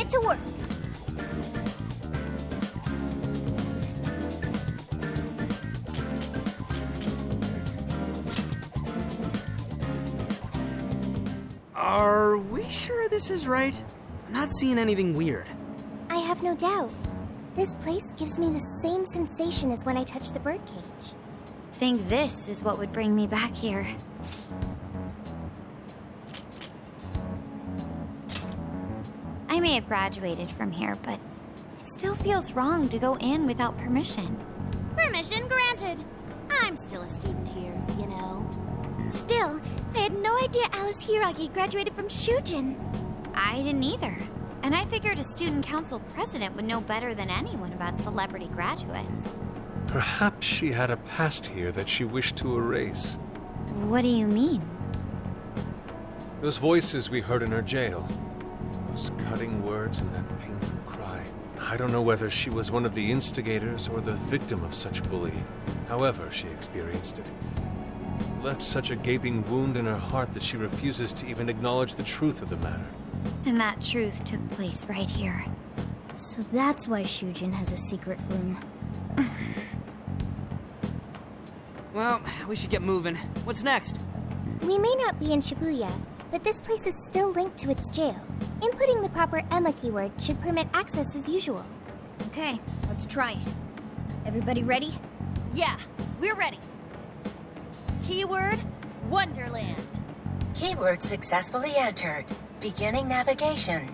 get to work. Are we sure this is right? I'm not seeing anything weird. I have no doubt. This place gives me the same sensation as when I touched the birdcage. Think this is what would bring me back here. I may have graduated from here, but it still feels wrong to go in without permission. Permission granted. I'm still a student here, you know. Still, I had no idea Alice Hiragi graduated from Shujin. I didn't either. And I figured a student council president would know better than anyone about celebrity graduates. Perhaps she had a past here that she wished to erase. What do you mean? Those voices we heard in her jail. Those cutting words and that painful cry. I don't know whether she was one of the instigators or the victim of such bullying. However she experienced it. It left such a gaping wound in her heart that she refuses to even acknowledge the truth of the matter. And that truth took place right here. So that's why Shujin has a secret room. Well, we should get moving. What's next? We may not be in Shibuya, but this place is still linked to its jail. Inputting the proper Emma keyword should permit access as usual. Okay, let's try it. Everybody ready? Yeah, we're ready. Keyword, Wonderland. Keyword successfully entered. Beginning navigation.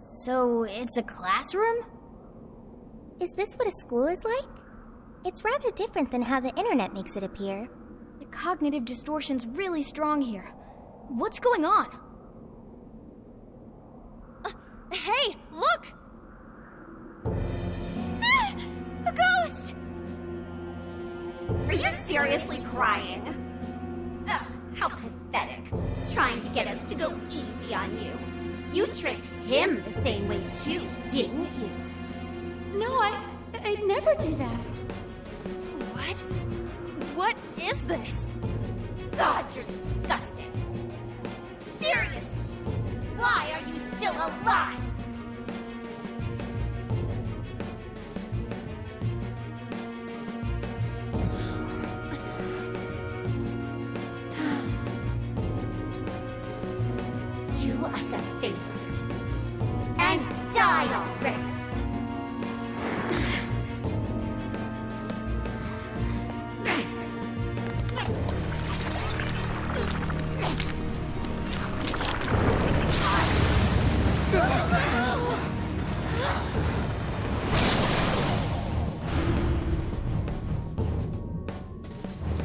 So, it's a classroom? Is this what a school is like? It's rather different than how the internet makes it appear. The cognitive distortion's really strong here. What's going on? Hey, look! Ah, a ghost! Are you seriously crying? Ugh, how pathetic. Trying to get us to go easy on you. You tricked him the same way too, didn't you? No, I'd never do that. What? What is this? God, you're disgusting. Serious. Why are you still alive? Do us a favor and die already.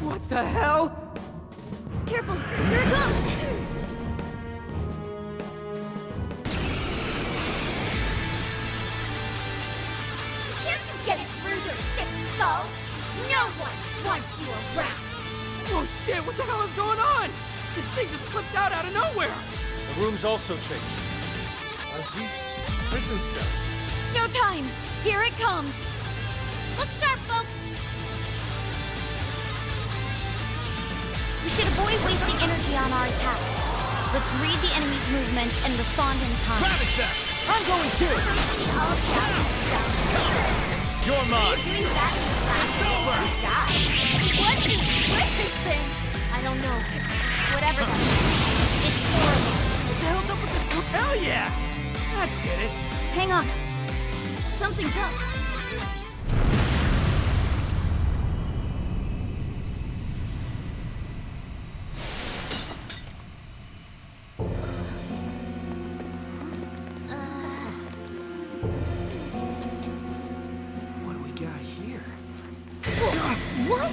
What the hell? Careful, here it comes! Can't you get it through your thick skull? No one wants you around. Oh shit, what the hell is going on? This thing just flipped out of nowhere. The room's also changed. Are these prison cells? No time! Here it comes! Look sharp, folks! We should avoid wasting energy on our attacks. Let's read the enemy's movements and respond in time. Ravage them! I'm going too! You're mine! It's over! What is with this thing? I don't know. Whatever that is, it's horrible. What the hell's up with this? Hell yeah! That did it. Hang on. Something's up. What do we got here? What?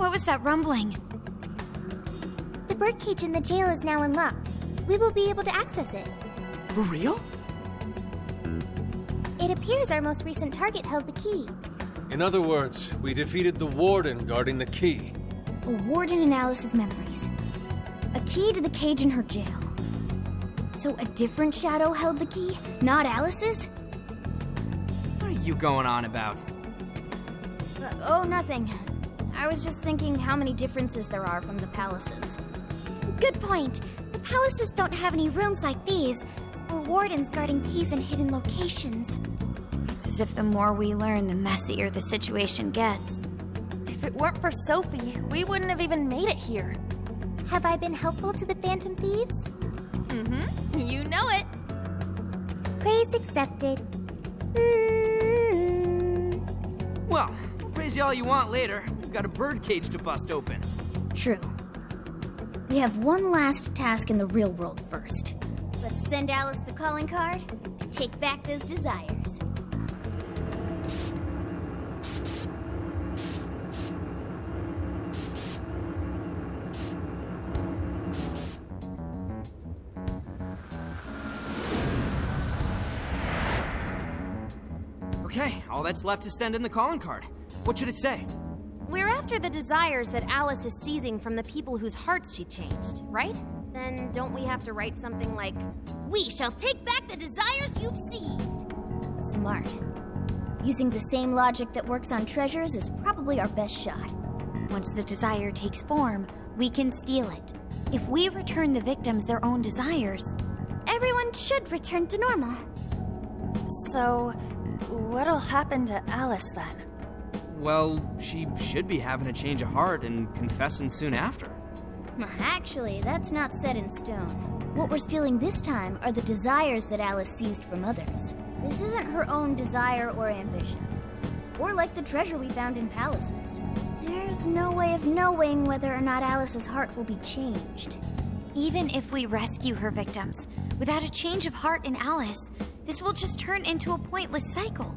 What was that rumbling? The birdcage in the jail is now unlocked. We will be able to access it. For real? It appears our most recent target held the key. In other words, we defeated the warden guarding the key. A warden in Alice's memories. A key to the cage in her jail. So a different shadow held the key, not Alice's? What are you going on about? Oh, nothing. I was just thinking how many differences there are from the palaces. Good point. The palaces don't have any rooms like these, or wardens guarding keys in hidden locations. It's as if the more we learn, the messier the situation gets. If it weren't for Sophie, we wouldn't have even made it here. Have I been helpful to the Phantom Thieves? Mm-hmm. You know it. Praise accepted. Well, praise you all you want later. We've got a birdcage to bust open. True. We have one last task in the real world first. Let's send Alice the calling card and take back those desires. Okay, all that's left is send in the calling card. What should it say? We're after the desires that Alice is seizing from the people whose hearts she changed, right? Then don't we have to write something like, "We shall take back the desires you've seized"? Smart. Using the same logic that works on treasures is probably our best shot. Once the desire takes form, we can steal it. If we return the victims their own desires, Everyone should return to normal. So, what'll happen to Alice then? Well, she should be having a change of heart and confessing soon after. Actually, that's not set in stone. What we're stealing this time are the desires that Alice seized from others. This isn't her own desire or ambition. Or like the treasure we found in palaces. There's no way of knowing whether or not Alice's heart will be changed. even if we rescue her victims, without a change of heart in Alice, this will just turn into a pointless cycle.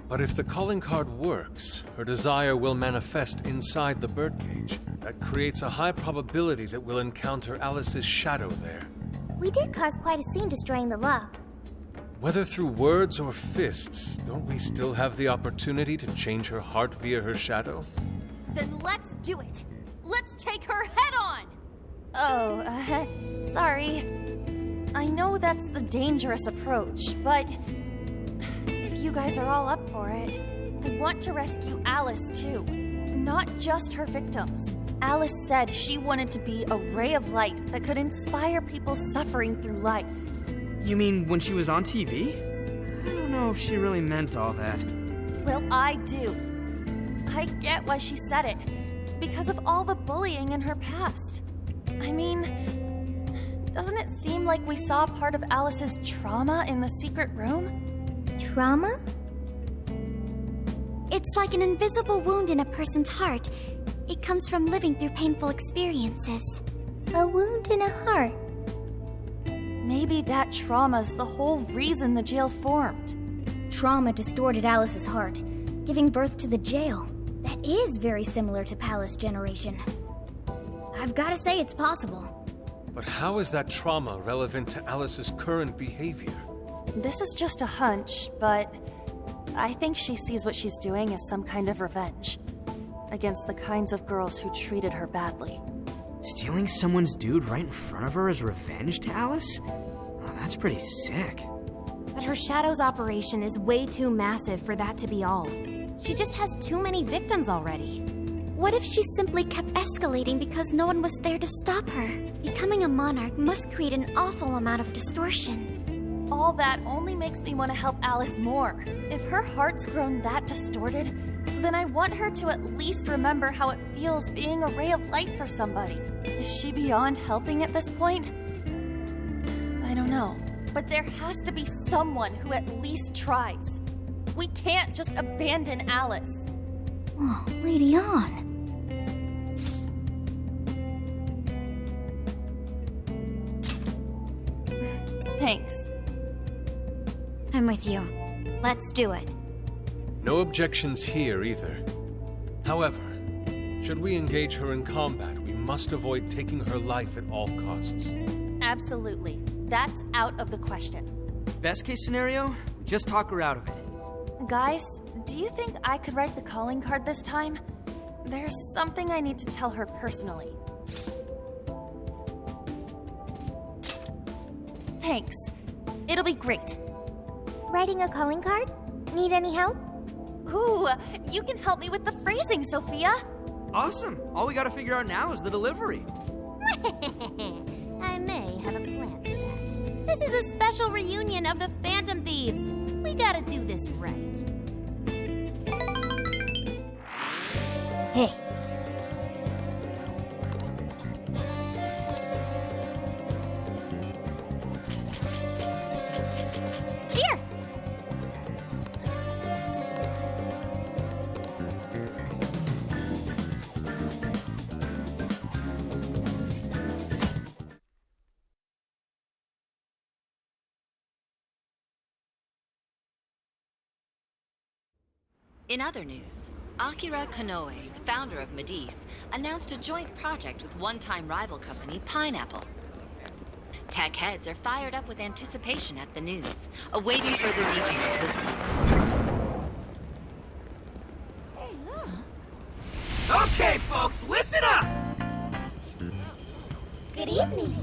But if the calling card works, her desire will manifest inside the birdcage. That creates a high probability that we'll encounter Alice's shadow there. We did cause quite a scene destroying the lock. Whether through words or fists, don't we still have the opportunity to change her heart via her shadow? Then let's do it! Let's take her head on! Oh, sorry. I know that's the dangerous approach, but if you guys are all up for it, I want to rescue Alice too. Not just her victims. Alice said she wanted to be a ray of light that could inspire people suffering through life. You mean when she was on TV? I don't know if she really meant all that. Well, I do. I get why she said it. Because of all the bullying in her past. I mean, doesn't it seem like we saw part of Alice's trauma in the secret room? Trauma? It's like an invisible wound in a person's heart. It comes from living through painful experiences. A wound in a heart. Maybe that trauma's the whole reason the jail formed. Trauma distorted Alice's heart, giving birth to the jail. That is very similar to Palace Generation. I've got to say it's possible. But how is that trauma relevant to Alice's current behavior? This is just a hunch, but I think she sees what she's doing as some kind of revenge against the kinds of girls who treated her badly. Stealing someone's dude right in front of her as revenge to Alice? Oh, that's pretty sick. But her Shadow's operation is way too massive for that to be all. She just has too many victims already. What if she simply kept escalating because no one was there to stop her? Becoming a monarch must create an awful amount of distortion. All that only makes me want to help Alice more. If her heart's grown that distorted, then I want her to at least remember how it feels being a ray of light for somebody. Is she beyond helping at this point? I don't know. But there has to be someone who at least tries. We can't just abandon Alice. Oh, Lady Ann. Thanks. I'm with you. Let's do it. No objections here either. However, Should we engage her in combat, we must avoid taking her life at all costs. Absolutely. That's out of the question. Best case scenario, we just talk her out of it. Guys, do you think I could write the calling card this time? There's something I need to tell her personally. Thanks. It'll be great. Writing a calling card? Need any help? Ooh, you can help me with the phrasing, Sophia. Awesome. All we gotta figure out now is the delivery. I may have a plan for that. This is a special reunion of the Phantom Thieves. We gotta do this right. Hey, Here! In other news, Akira Konoe, founder of Medivh, announced a joint project with one-time rival company Pineapple. Tech heads are fired up with anticipation at the news, awaiting further details with... Hey, look. Okay, folks, listen up! Good evening.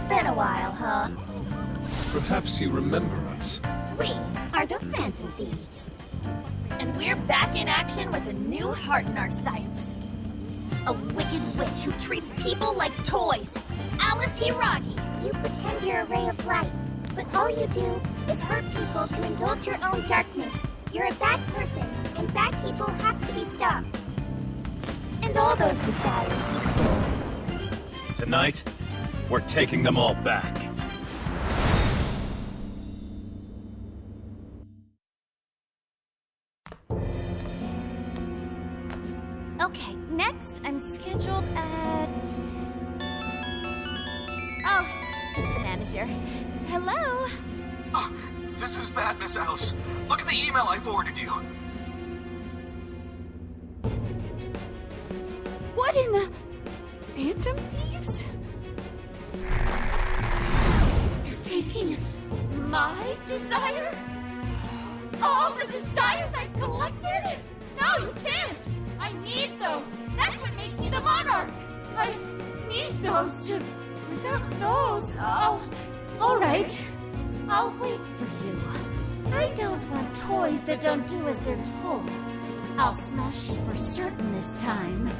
Been a while, huh? Perhaps you remember us. We are the Phantom Thieves. And we're back in action with a new heart in our sights. A wicked witch who treats people like toys. Alice Hiragi. You pretend you're a ray of light, but all you do is hurt people to indulge your own darkness. You're a bad person, and bad people have to be stopped. And all those desires you stole. Tonight, we're taking them all back. Okay, next I'm scheduled at... Oh, it's the manager. Hello? This is bad, Miss Alice. Look at the email I forwarded you. What in the... Phantom Thieves? You're taking my desire? All the desires I've collected? No, you can't! I need those! That's what makes me the monarch! I need those to... Without those, all right. I'll wait for you. I don't want toys that don't do as they're told. I'll smash you for certain this time.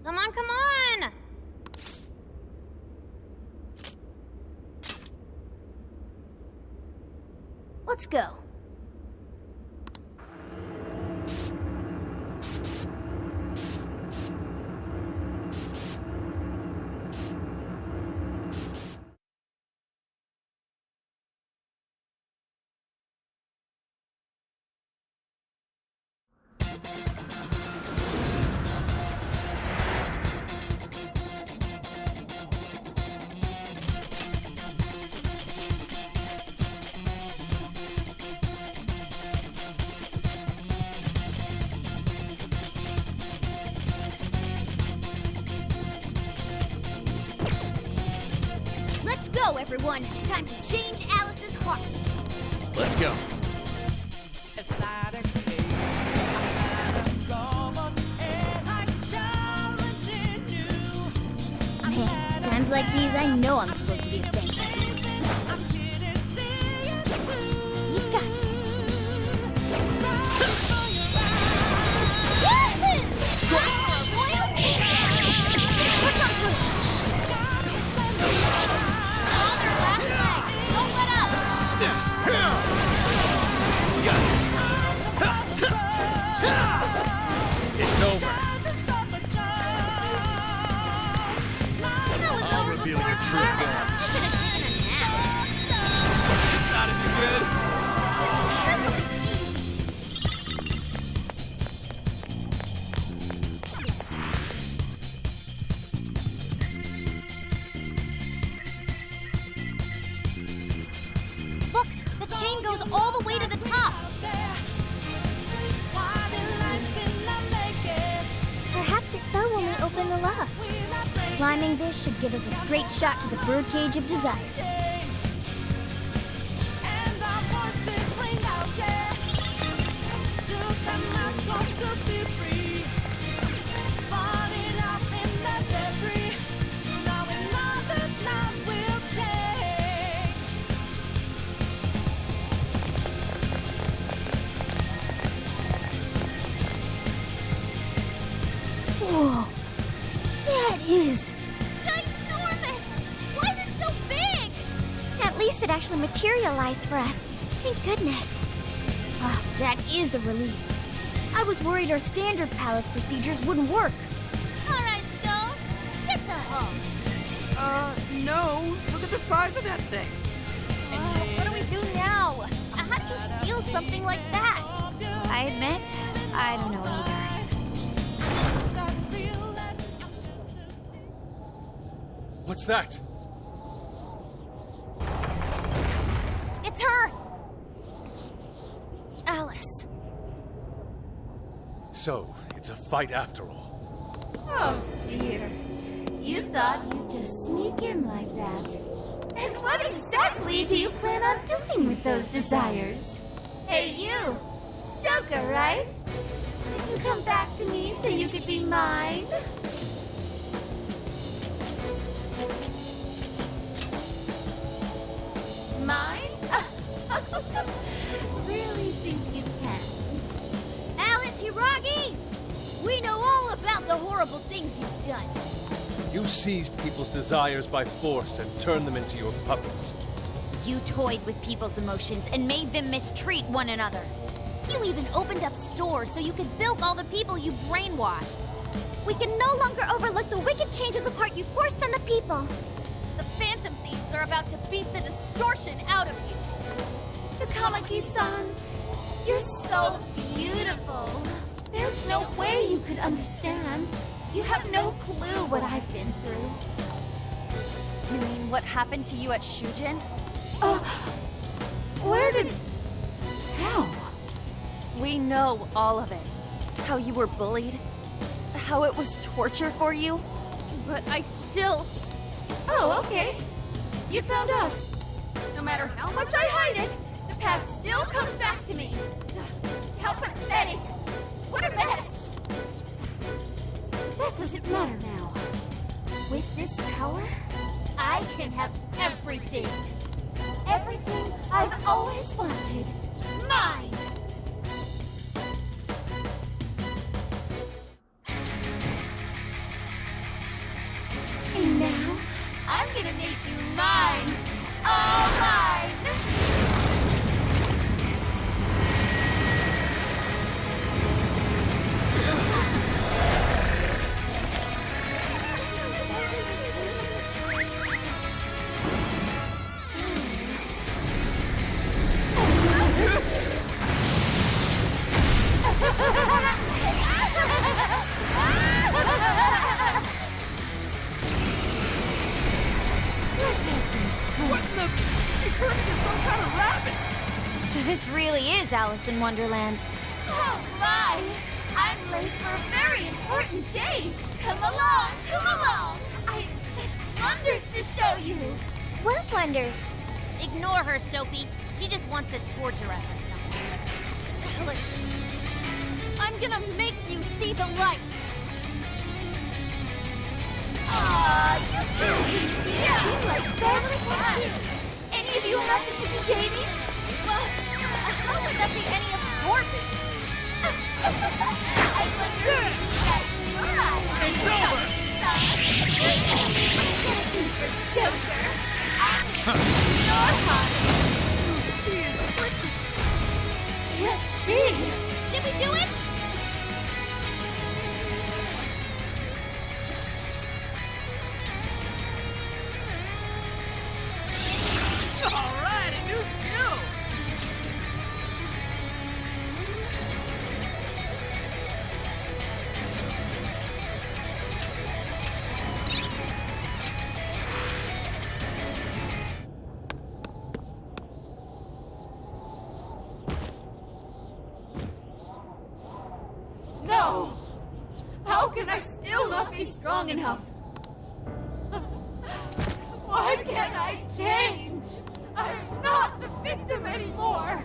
Come on, come on! let's go. Let's go, everyone! Time to change Alice's heart! Let's go. Man, it's times like these I know I'm supposed to be a phantom. You got this! Push on through! On their last leg! Don't let up! It's over. That was I'll over reveal before your it true started. form. You could have taken a nap. This ought to be good. chain goes all the way to the top. Perhaps it fell when we opened the lock. Climbing this should give us a straight shot to the birdcage of desires. Whoa! That is... Ginormous! Why is it so big? At least it actually materialized for us. Thank goodness. Ah, that is a relief. I was worried our standard palace procedures wouldn't work. All right, Skull. Get to home. No. Look at the size of that thing. What do we do now? How do you steal something like that? I admit, I don't know either. What's that? It's her! Alice. So, it's a fight after all. Oh dear. You thought you'd just sneak in like that. And what exactly do you plan on doing with those desires? Hey you! Joker, right? Did you come back to me so you could be mine? Mine? Really think you can? Alice Hiragi! We know all about the horrible things you've done. You seized people's desires by force and turned them into your puppets. You toyed with people's emotions and made them mistreat one another. You even opened up stores so you could bilk all the people you brainwashed. We can no longer overlook the wicked changes apart you forced on the people. The Phantom Thieves are about to beat the distortion out of you. Takamaki-san, you're so beautiful. There's no way you could understand. You have no clue what I've been through. You mean what happened to you at Shujin? Where did... How? We know all of it. How you were bullied. How it was torture for you. But I still... Oh, okay. You found out. No matter how much I hide it, the past still comes back to me. How pathetic. What a mess. That doesn't matter now. With this power, I can have everything. Everything I've always wanted. Mine! And now, I'm gonna make you mine! All mine! What in the... She turned into some kind of rabbit! So this really is Alice in Wonderland. Oh my! I'm late for a very important date! Come along, come along! I have such wonders to show you! What wonders? Ignore her, Sophie. She just wants to torture us or something. Alice, I'm gonna make you see the light. Aw, you really seem like best friends! Any of you happen to be dating? Well, how would that be any of your business? I wonder if you guys tried. It's over! For Joker, I'm your heart. She is Can't be. Did we do it? Alright, a new skill! can I still not be strong enough? Why can't I change? I'm not the victim anymore!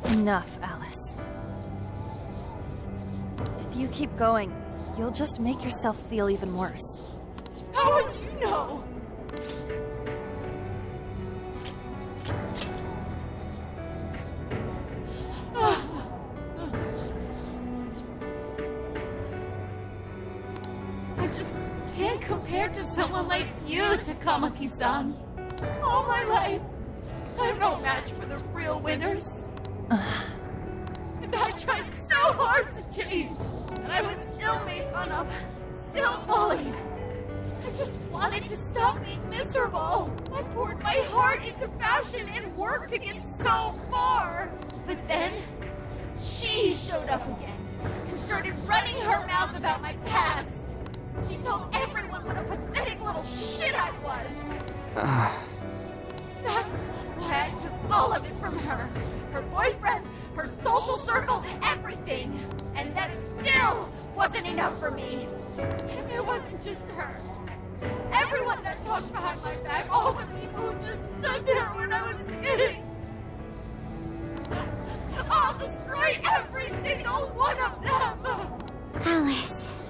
Enough, Alice. If you keep going, you'll just make yourself feel even worse. How would you know? I just can't compare to someone like you, Takamaki-san. All my life, I'm no match for the real winners. And I tried so hard to change, and I was still made fun of, still bullied. I just wanted to stop being miserable. I poured my heart into fashion and worked to get so far. But then, she showed up again and started running her mouth about my past. She told everyone what a pathetic little shit I was. That's why I took all of it from her. Her boyfriend, her social circle, everything. And that still wasn't enough for me. It wasn't just her. Everyone that talked behind my back, all the people who just stood there when I was kidding. I'll destroy every single one of them! Alice,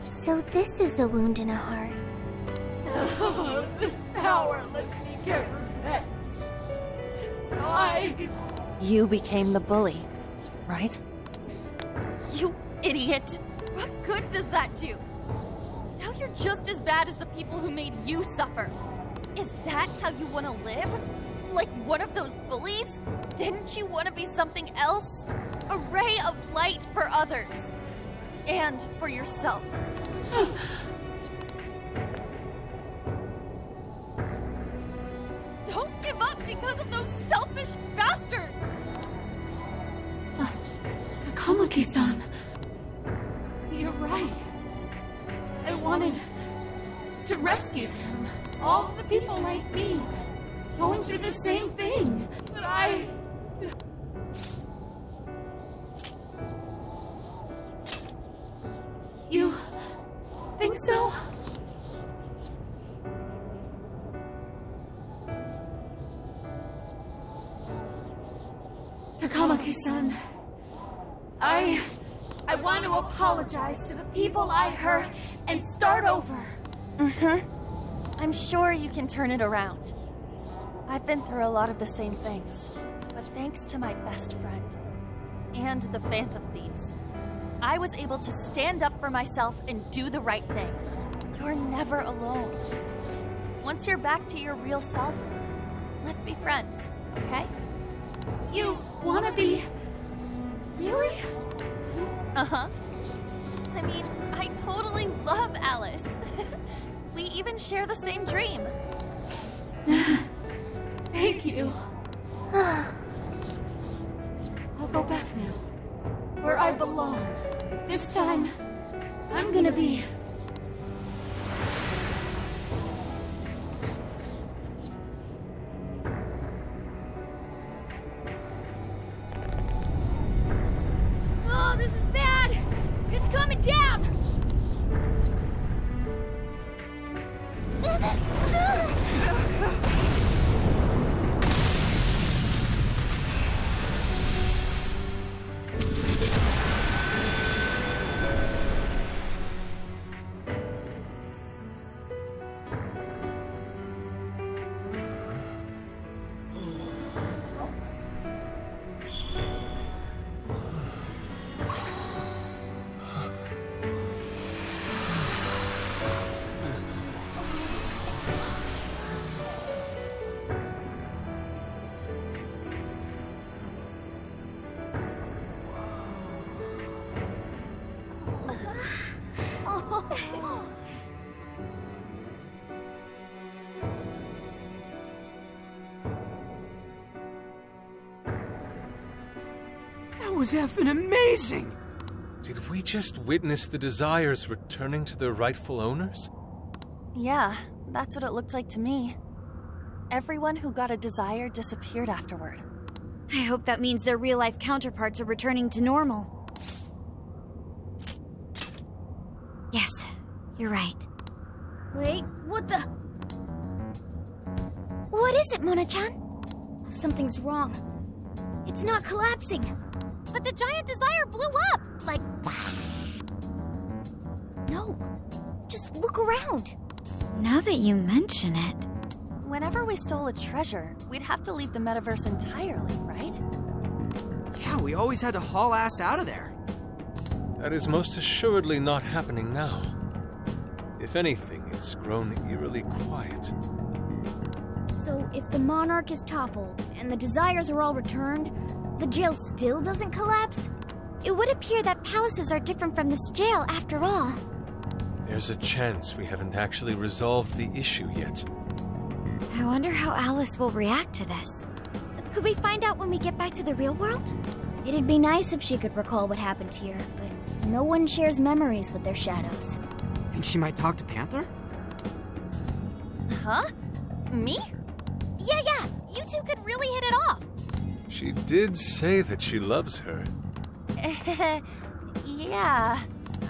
so this is a wound in a heart. This power lets me get revenge. So You became the bully, right? You idiot! What good does that do? Now you're just as bad as the people who made you suffer. Is that how you want to live? Like one of those bullies? Didn't you want to be something else? A ray of light for others. And for yourself. Don't give up because of those selfish bastards! Takamaki-san. You're right. I wanted to rescue them. All the people like me, going through the same thing. But I... You think so? Takamaki-san, I want to apologize to the people I hurt and start over. I'm sure you can turn it around. I've been through a lot of the same things, but thanks to my best friend and the Phantom Thieves, I was able to stand up for myself and do the right thing. You're never alone. Once you're back to your real self, let's be friends, okay? You wanna be... Really? Uh-huh. I mean, I totally love Alice. We even share the same dream. Thank you. I'll go back now, where I belong. This time, I'm gonna be... Oh, this is bad! It's coming down! That was effing amazing! Did we just witness the Desires returning to their rightful owners? Yeah, that's what it looked like to me. Everyone who got a Desire disappeared afterward. I hope that means their real-life counterparts are returning to normal. You're right. Wait, what the? What is it, Mona-chan? Something's wrong. It's not collapsing. But the giant desire blew up! Like... No. Just look around. Now that you mention it... Whenever we stole a treasure, we'd have to leave the metaverse entirely, right? Yeah, we always had to haul ass out of there. That is most assuredly not happening now. If anything, it's grown eerily quiet. So if the Monarch is toppled and the desires are all returned, the jail still doesn't collapse? It would appear that palaces are different from this jail after all. There's a chance we haven't actually resolved the issue yet. I wonder how Alice will react to this. Could we find out when we get back to the real world? It'd be nice if she could recall what happened here, but no one shares memories with their shadows. Think she might talk to Panther? Huh? Me? Yeah, you two could really hit it off. She did say that she loves her. Yeah.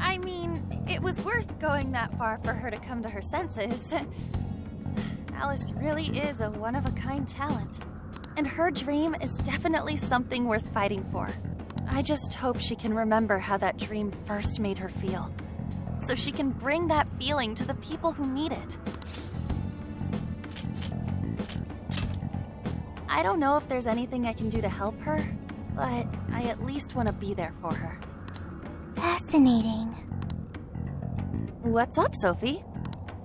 I mean, it was worth going that far for her to come to her senses. Alice really is a one-of-a-kind talent. And her dream is definitely something worth fighting for. I just hope she can remember how that dream first made her feel, so she can bring that feeling to the people who need it. I don't know if there's anything I can do to help her, but I at least want to be there for her. Fascinating. What's up, Sophie?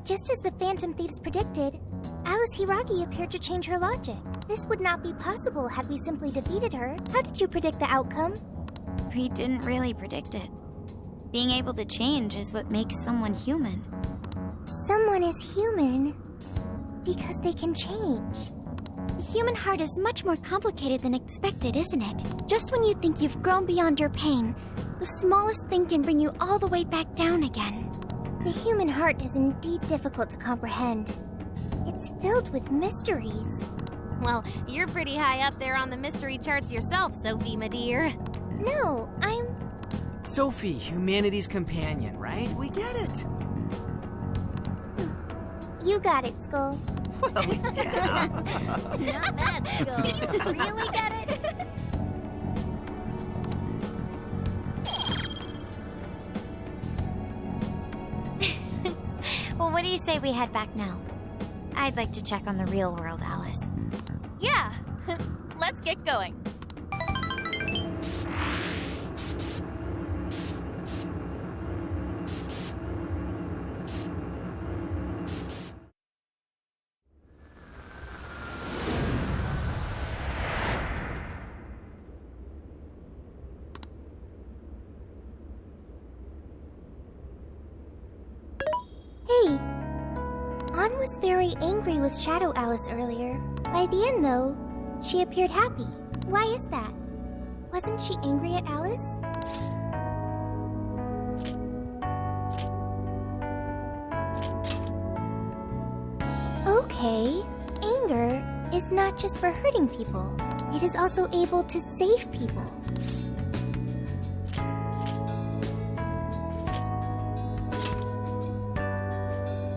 Just as the Phantom Thieves predicted, Alice Hiragi appeared to change her logic. This would not be possible had we simply defeated her. How did you predict the outcome? We didn't really predict it. Being able to change is what makes someone human. Someone is human because they can change. The human heart is much more complicated than expected, isn't it? Just when you think you've grown beyond your pain, the smallest thing can bring you all the way back down again. The human heart is indeed difficult to comprehend. It's filled with mysteries. Well, you're pretty high up there on the mystery charts yourself, Sophie, my dear. No, I'm... Sophie, humanity's companion, right? We get it. You got it, Skull. Well, yeah. Not bad, Skull. Do you really get it? Well, what do you say we head back now? I'd like to check on the real world, Alice. Yeah, let's get going. Hey, Ann was very angry with Shadow Alice earlier. By the end, though, she appeared happy. Why is that? Wasn't she angry at Alice? Okay, anger is not just for hurting people. It is also able to save people.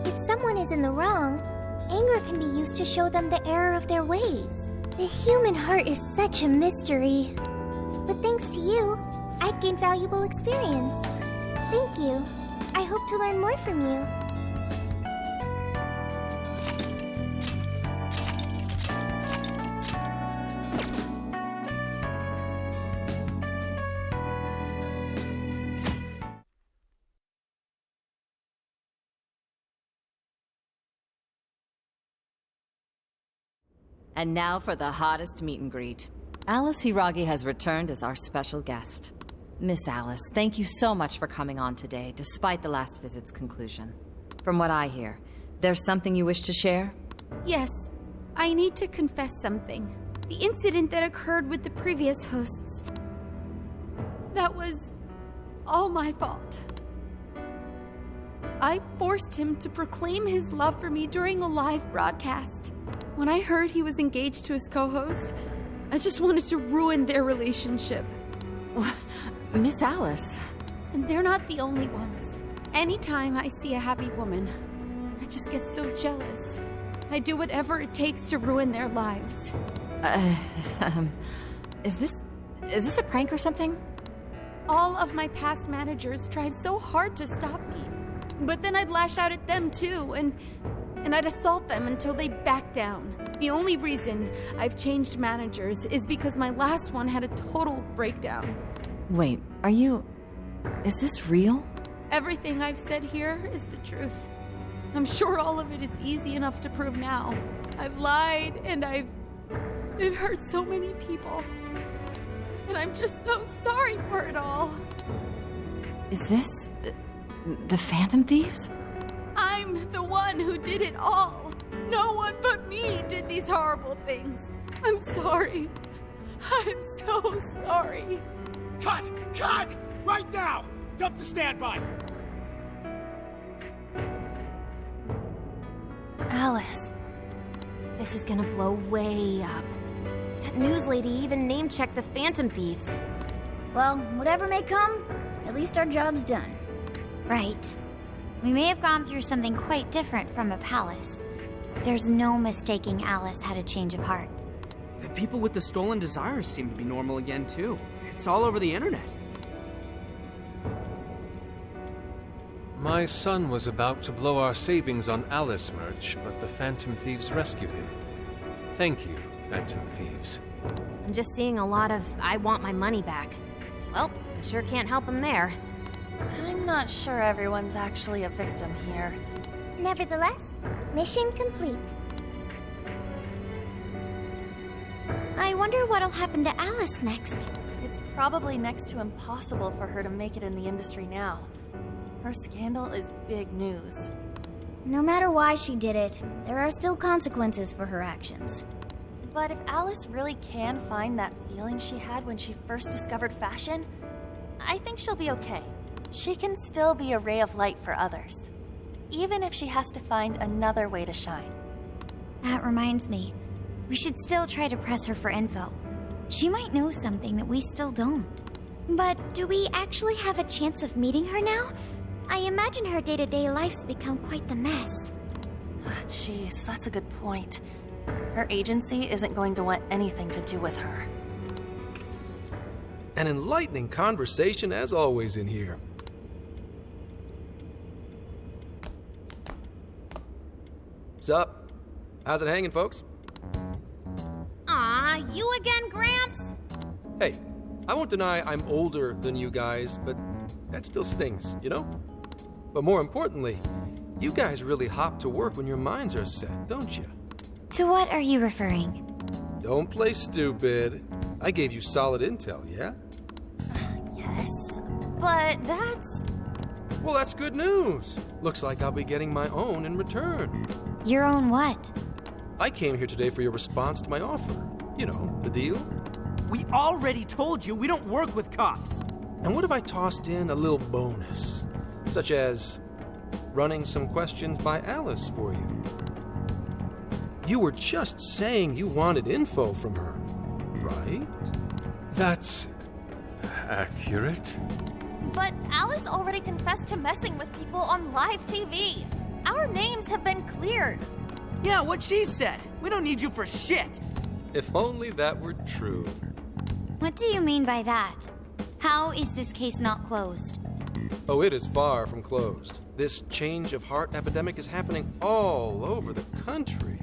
If someone is in the wrong, anger can be used to show them the error of their ways. The human heart is such a mystery. But thanks to you, I've gained valuable experience. Thank you. I hope to learn more from you. And now for the hottest meet and greet. Alice Hiragi has returned as our special guest. Miss Alice, thank you so much for coming on today, despite the last visit's conclusion. From what I hear, there's something you wish to share? Yes, I need to confess something. The incident that occurred with the previous hosts. That was all my fault. I forced him to proclaim his love for me during a live broadcast. When I heard he was engaged to his co-host, I just wanted to ruin their relationship. Miss Alice. And they're not the only ones. Anytime I see a happy woman, I just get so jealous. I do whatever it takes to ruin their lives. Is this a prank or something? All of my past managers tried so hard to stop me. But then I'd lash out at them too, and I'd assault them until they backed down. The only reason I've changed managers is because my last one had a total breakdown. Wait, is this real? Everything I've said here is the truth. I'm sure all of it is easy enough to prove now. I've lied, and it hurt so many people. And I'm just so sorry for it all. Is this the Phantom Thieves? I'm the one who did it all. No one but me did these horrible things. I'm sorry. I'm so sorry. Cut! Cut! Right now! Dump to standby! Alice. This is gonna blow way up. That news lady even name-checked the Phantom Thieves. Well, whatever may come, at least our job's done. Right. We may have gone through something quite different from a palace. There's no mistaking Alice had a change of heart. The people with the stolen desires seem to be normal again, too. It's all over the internet. My son was about to blow our savings on Alice merch, but the Phantom Thieves rescued him. Thank you, Phantom Thieves. I'm just seeing a lot of I want my money back. Well, I sure can't help him there. I'm not sure everyone's actually a victim here. Nevertheless, mission complete. I wonder what'll happen to Alice next. It's probably next to impossible for her to make it in the industry now. Her scandal is big news. No matter why she did it, there are still consequences for her actions. But if Alice really can find that feeling she had when she first discovered fashion, I think she'll be okay. She can still be a ray of light for others, even if she has to find another way to shine. That reminds me, we should still try to press her for info. She might know something that we still don't. But do we actually have a chance of meeting her now? I imagine her day-to-day life's become quite the mess. Jeez, that's a good point. Her agency isn't going to want anything to do with her. An enlightening conversation as always in here. What's up? How's it hanging, folks? Aw, you again, Gramps? Hey, I won't deny I'm older than you guys, but that still stings, you know? But more importantly, you guys really hop to work when your minds are set, don't you? To what are you referring? Don't play stupid. I gave you solid intel, yeah? Yes, but that's... Well, that's good news. Looks like I'll be getting my own in return. Your own what? I came here today for your response to my offer. You know, the deal. We already told you we don't work with cops. And what if I tossed in a little bonus? Such as running some questions by Alice for you. You were just saying you wanted info from her, right? That's accurate. But Alice already confessed to messing with people on live TV. Our names have been cleared. Yeah, what she said. We don't need you for shit. If only that were true. What do you mean by that? How is this case not closed? Oh, it is far from closed. This change of heart epidemic is happening all over the country.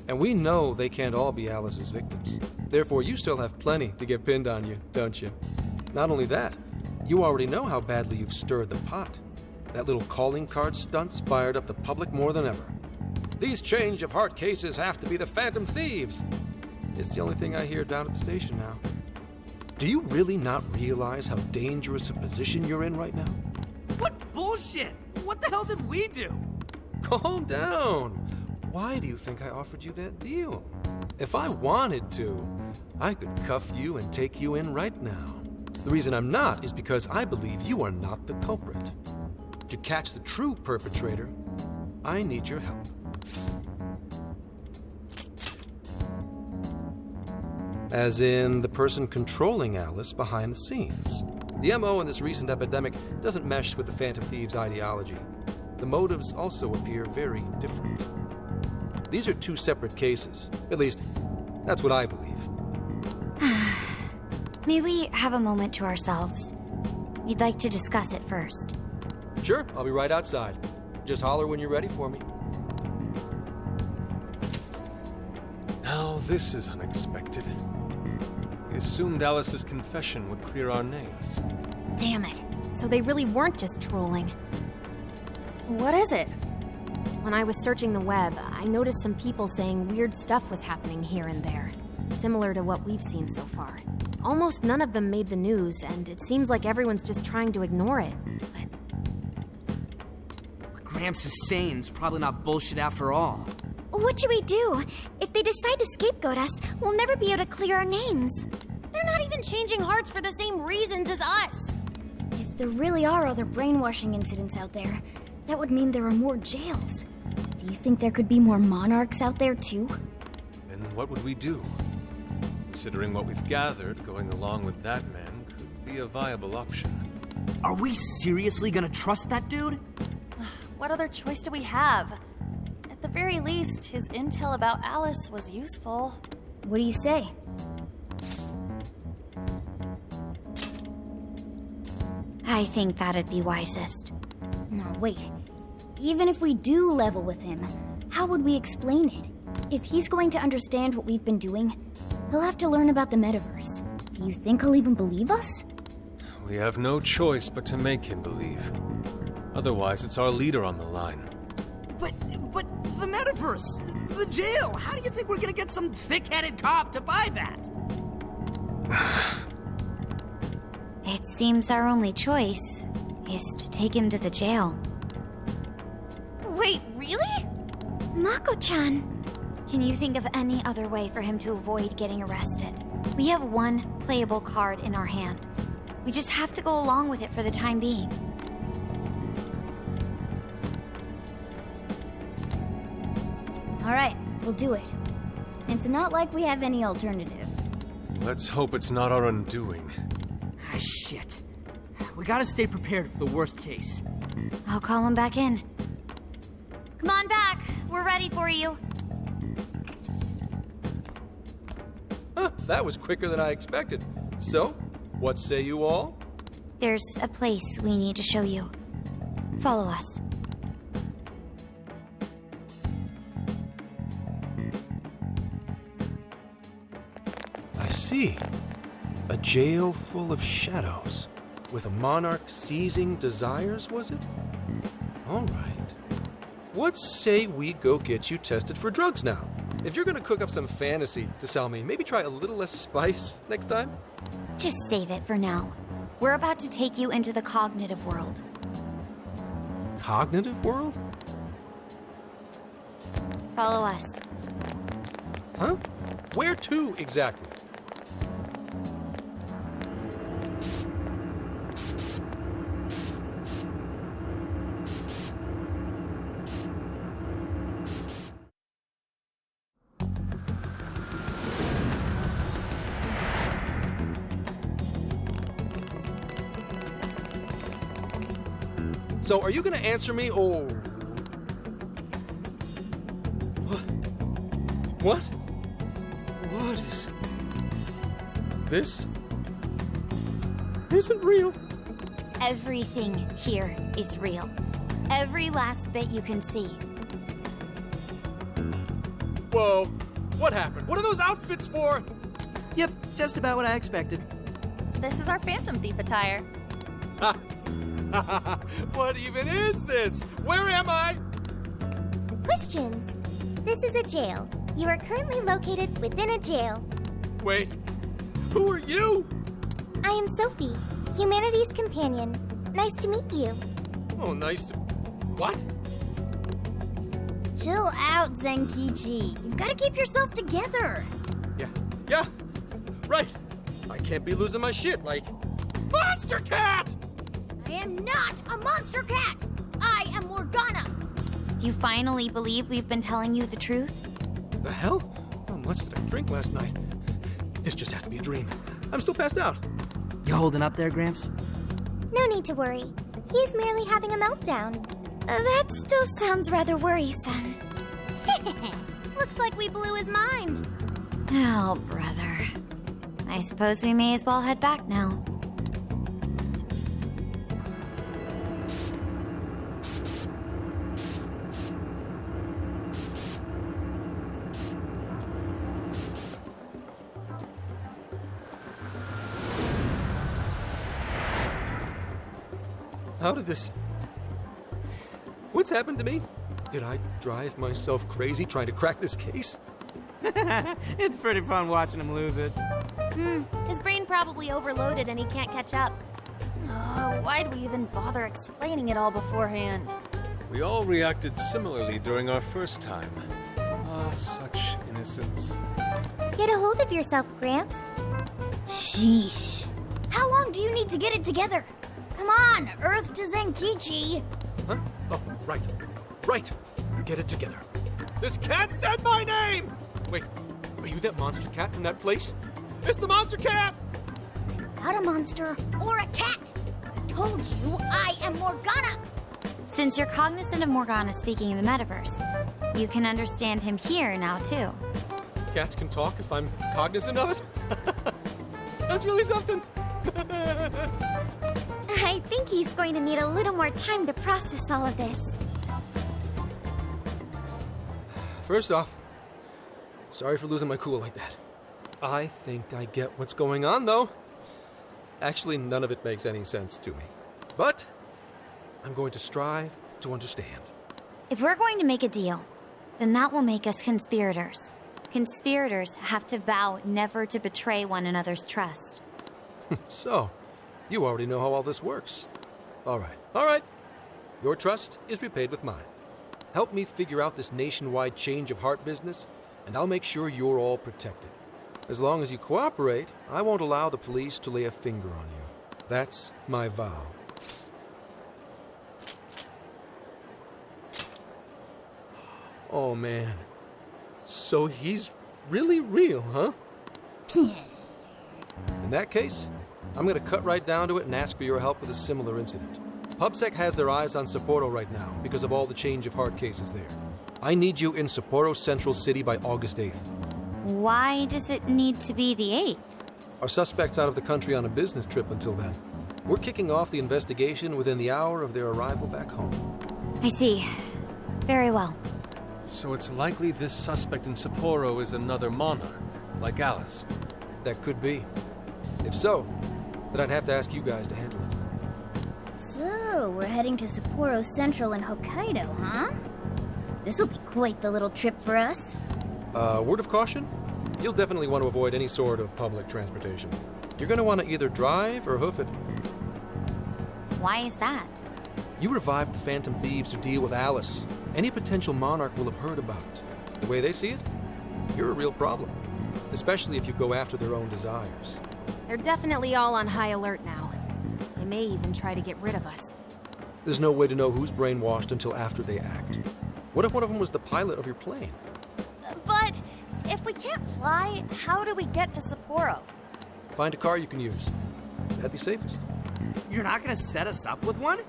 And we know they can't all be Alice's victims. Therefore, you still have plenty to get pinned on you, don't you? Not only that, you already know how badly you've stirred the pot. That little calling card stunt's fired up the public more than ever. These change of heart cases have to be the Phantom Thieves. It's the only thing I hear down at the station now. Do you really not realize how dangerous a position you're in right now? What bullshit? What the hell did we do? Calm down. Why do you think I offered you that deal? If I wanted to, I could cuff you and take you in right now. The reason I'm not is because I believe you are not the culprit. To catch the true perpetrator, I need your help. As in the person controlling Alice behind the scenes. The MO in this recent epidemic doesn't mesh with the Phantom Thieves' ideology. The motives also appear very different. These are two separate cases. At least, that's what I believe. May we have a moment to ourselves? We'd like to discuss it first. Sure, I'll be right outside. Just holler when you're ready for me. Now, this is unexpected. We assumed Alice's confession would clear our names. Damn it. So they really weren't just trolling. What is it? When I was searching the web, I noticed some people saying weird stuff was happening here and there, similar to what we've seen so far. Almost none of them made the news, and it seems like everyone's just trying to ignore it. What Gramps is saying is probably not bullshit after all. What should we do? If they decide to scapegoat us, we'll never be able to clear our names. They're not even changing hearts for the same reasons as us. If there really are other brainwashing incidents out there, that would mean there are more jails. Do you think there could be more monarchs out there too? Then what would we do? Considering what we've gathered, going along with that man could be a viable option. Are we seriously gonna trust that dude? What other choice do we have? At the very least, his intel about Alice was useful. What do you say? I think that'd be wisest. No, wait. Even if we do level with him, how would we explain it? If he's going to understand what we've been doing, he'll have to learn about the metaverse. Do you think he'll even believe us? We have no choice but to make him believe. Otherwise, it's our leader on the line. But the metaverse, the jail, how do you think we're gonna get some thick-headed cop to buy that? It seems our only choice is to take him to the jail. Wait, really? Mako-chan! Can you think of any other way for him to avoid getting arrested? We have one playable card in our hand. We just have to go along with it for the time being. All right, we'll do it. It's not like we have any alternative. Let's hope it's not our undoing. Ah, shit. We gotta stay prepared for the worst case. I'll call him back in. Come on back. We're ready for you. Huh, that was quicker than I expected. So, what say you all? There's a place we need to show you. Follow us. I see. A jail full of shadows. With a monarch seizing desires, was it? All right. What say we go get you tested for drugs now? If you're gonna cook up some fantasy to sell me, maybe try a little less spice next time? Just save it for now. We're about to take you into the cognitive world. Cognitive world? Follow us. Huh? Where to, exactly? So, are you gonna answer me, or... What? What is... This... isn't real. Everything here is real. Every last bit you can see. Whoa. What happened? What are those outfits for? Yep, just about what I expected. This is our Phantom Thief attire. Ha! What even is this? Where am I? Questions. This is a jail. You are currently located within a jail. Wait, who are you? I am Sophie, humanity's companion. Nice to meet you. Oh, nice to... What? Chill out, Zenkichi. You've got to keep yourself together. Yeah, right. I can't be losing my shit like... Monster Cat! I am not a monster cat! I am Morgana! Do you finally believe we've been telling you the truth? The hell? How much did I drink last night? This just had to be a dream. I'm still passed out. You holding up there, Gramps? No need to worry. He's merely having a meltdown. That still sounds rather worrisome. Looks like we blew his mind. Oh, brother. I suppose we may as well head back now. How did this... What's happened to me? Did I drive myself crazy trying to crack this case? It's pretty fun watching him lose it. His brain probably overloaded and he can't catch up. Oh, why'd we even bother explaining it all beforehand? We all reacted similarly during our first time. Ah, such innocence. Get a hold of yourself, Gramps. Sheesh. How long do you need to get it together? Come on, Earth to Zenkichi. Huh? Oh, right. Right. Get it together. This cat said my name! Wait, are you that monster cat from that place? It's the monster cat! Not a monster or a cat. I told you I am Morgana. Since you're cognizant of Morgana speaking in the metaverse, you can understand him here now, too. Cats can talk if I'm cognizant of it? That's really something. I think he's going to need a little more time to process all of this. First off, sorry for losing my cool like that. I think I get what's going on, though. Actually, none of it makes any sense to me. But I'm going to strive to understand. If we're going to make a deal, then that will make us conspirators. Conspirators have to vow never to betray one another's trust. So, you already know how all this works. All right. Your trust is repaid with mine. Help me figure out this nationwide change of heart business, and I'll make sure you're all protected. As long as you cooperate, I won't allow the police to lay a finger on you. That's my vow. Oh, man. So he's really real, huh? In that case, I'm gonna cut right down to it and ask for your help with a similar incident. PubSec has their eyes on Sapporo right now because of all the change of heart cases there. I need you in Sapporo Central City by August 8th. Why does it need to be the 8th? Our suspect's out of the country on a business trip until then. We're kicking off the investigation within the hour of their arrival back home. I see. Very well. So it's likely this suspect in Sapporo is another monarch, like Alice. That could be. If so, then I'd have to ask you guys to handle it. So, we're heading to Sapporo Central in Hokkaido, huh? This'll be quite the little trip for us. Word of caution? You'll definitely want to avoid any sort of public transportation. You're going to want to either drive or hoof it. Why is that? You revived the Phantom Thieves to deal with Alice. Any potential monarch will have heard about it. The way they see it, you're a real problem. Especially if you go after their own desires. They're definitely all on high alert now. They may even try to get rid of us. There's no way to know who's brainwashed until after they act. What if one of them was the pilot of your plane? But if we can't fly, how do we get to Sapporo? Find a car you can use. That'd be safest. You're not gonna set us up with one?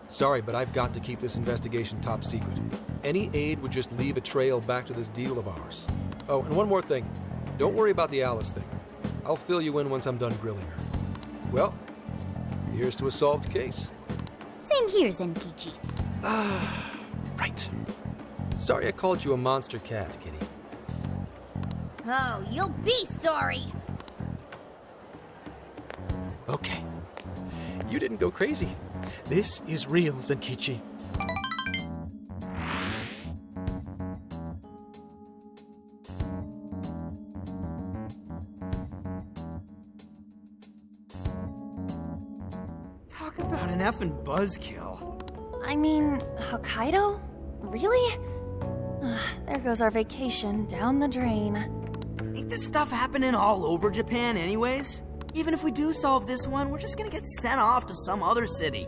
Sorry, but I've got to keep this investigation top secret. Any aid would just leave a trail back to this deal of ours. Oh, and one more thing. Don't worry about the Alice thing. I'll fill you in once I'm done grilling her. Well, here's to a solved case. Same here, Zenkichi. Right. Sorry I called you a monster cat, Kitty. Oh, you'll be sorry. Okay. You didn't go crazy. This is real, Zenkichi. Talk about an effing buzzkill. I mean, Hokkaido? Really? There goes our vacation down the drain. Ain't this stuff happening all over Japan anyways? Even if we do solve this one, we're just gonna get sent off to some other city.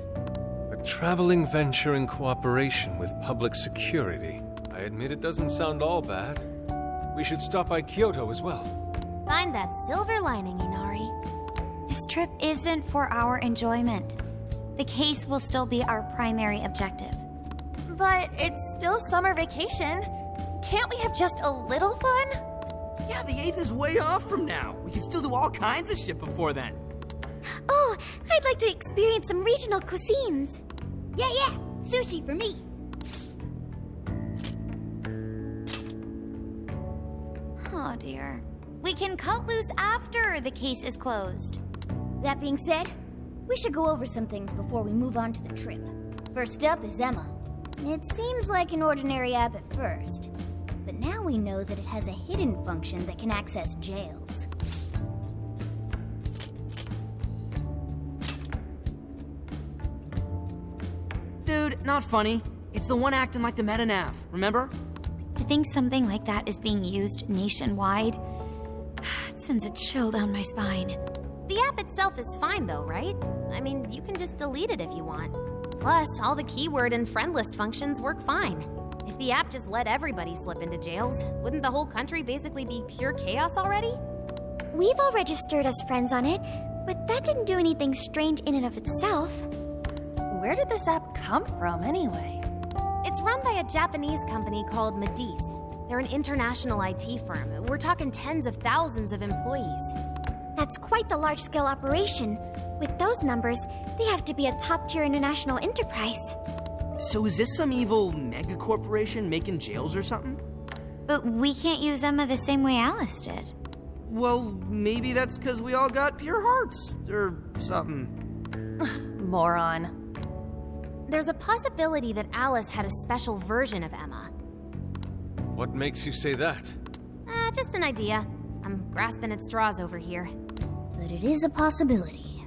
A traveling venture in cooperation with public security. I admit it doesn't sound all bad. We should stop by Kyoto as well. Find that silver lining, Inari. This trip isn't for our enjoyment. The case will still be our primary objective. But it's still summer vacation. Can't we have just a little fun? Yeah, the 8th is way off from now. We can still do all kinds of shit before then. Oh, I'd like to experience some regional cuisines. Yeah, sushi for me. Oh dear. We can cut loose after the case is closed. That being said, we should go over some things before we move on to the trip. First up is Emma. It seems like an ordinary app at first, but now we know that it has a hidden function that can access jails. Dude, not funny. It's the one acting like the meta-nav, remember? To think something like that is being used nationwide, it sends a chill down my spine. The app itself is fine though, right? I mean, you can just delete it if you want. Plus, all the keyword and friend list functions work fine. If the app just let everybody slip into jails, wouldn't the whole country basically be pure chaos already? We've all registered as friends on it, but that didn't do anything strange in and of itself. Where did this app come from, anyway? It's run by a Japanese company called Medice. They're an international IT firm. We're talking tens of thousands of employees. That's quite the large-scale operation. With those numbers, they have to be a top-tier international enterprise. So is this some evil mega corporation making jails or something? But we can't use Emma the same way Alice did. Well, maybe that's because we all got pure hearts, or something. Moron. There's a possibility that Alice had a special version of Emma. What makes you say that? Just an idea. I'm grasping at straws over here. But it is a possibility.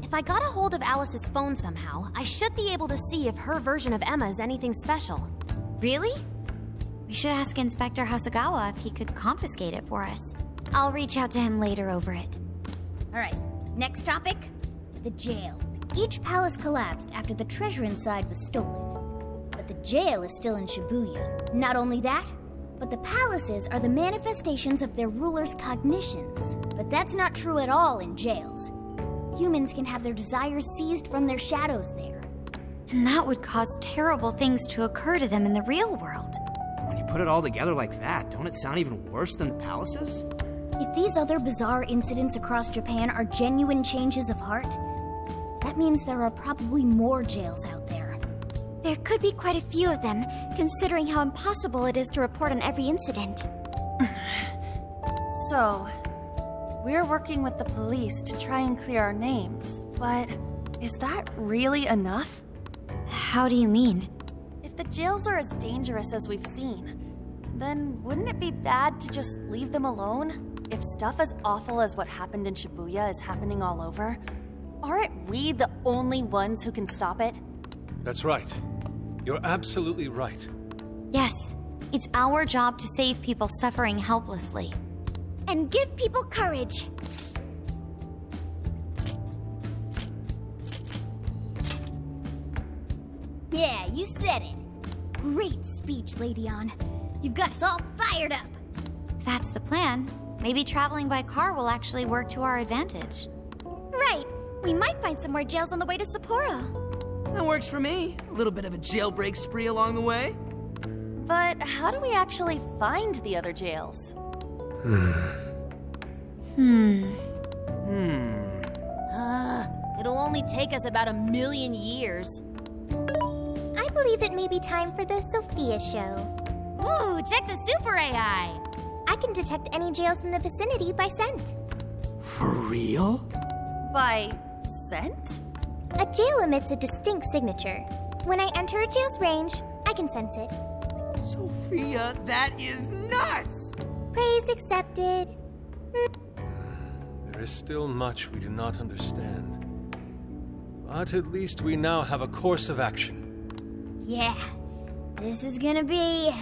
If I got a hold of Alice's phone somehow, I should be able to see if her version of Emma is anything special. Really? We should ask Inspector Hasagawa if he could confiscate it for us. I'll reach out to him later over it. Alright, next topic. The jail. Each palace collapsed after the treasure inside was stolen. But the jail is still in Shibuya. Not only that, but the palaces are the manifestations of their rulers' cognitions. But that's not true at all in jails. Humans can have their desires seized from their shadows there. And that would cause terrible things to occur to them in the real world. When you put it all together like that, don't it sound even worse than the palaces? If these other bizarre incidents across Japan are genuine changes of heart, that means there are probably more jails out there. There could be quite a few of them, considering how impossible it is to report on every incident. So, we're working with the police to try and clear our names, but is that really enough? How do you mean? If the jails are as dangerous as we've seen, then wouldn't it be bad to just leave them alone? If stuff as awful as what happened in Shibuya is happening all over, aren't we the only ones who can stop it? That's right. You're absolutely right. Yes, it's our job to save people suffering helplessly. And give people courage. Yeah, you said it. Great speech, Lady Ann. You've got us all fired up. If that's the plan, maybe traveling by car will actually work to our advantage. Right. We might find some more jails on the way to Sapporo. That works for me. A little bit of a jailbreak spree along the way. But how do we actually find the other jails? It'll only take us about 1,000,000 years. I believe it may be time for the Sophia show. Ooh, check the super AI! I can detect any jails in the vicinity by scent. For real? By scent? A jail emits a distinct signature. When I enter a jail's range, I can sense it. Sophia, that is nuts! Praise accepted. There is still much we do not understand. But at least we now have a course of action. Yeah, this is gonna be...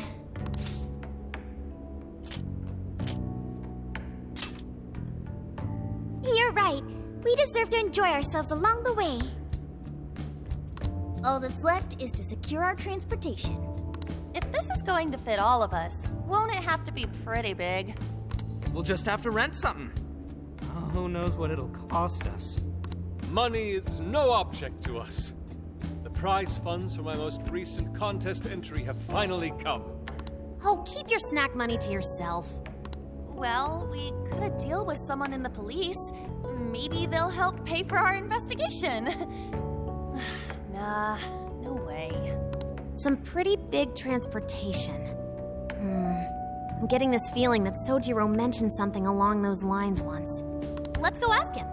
You're right. We deserve to enjoy ourselves along the way. All that's left is to secure our transportation. If this is going to fit all of us, won't it have to be pretty big? We'll just have to rent something. Who knows what it'll cost us? Money is no object to us. The prize funds for my most recent contest entry have finally come. Oh, keep your snack money to yourself. Well, we could deal with someone in the police. Maybe they'll help pay for our investigation. Nah, no way. Some pretty big transportation. I'm getting this feeling that Sojiro mentioned something along those lines once. Let's go ask him.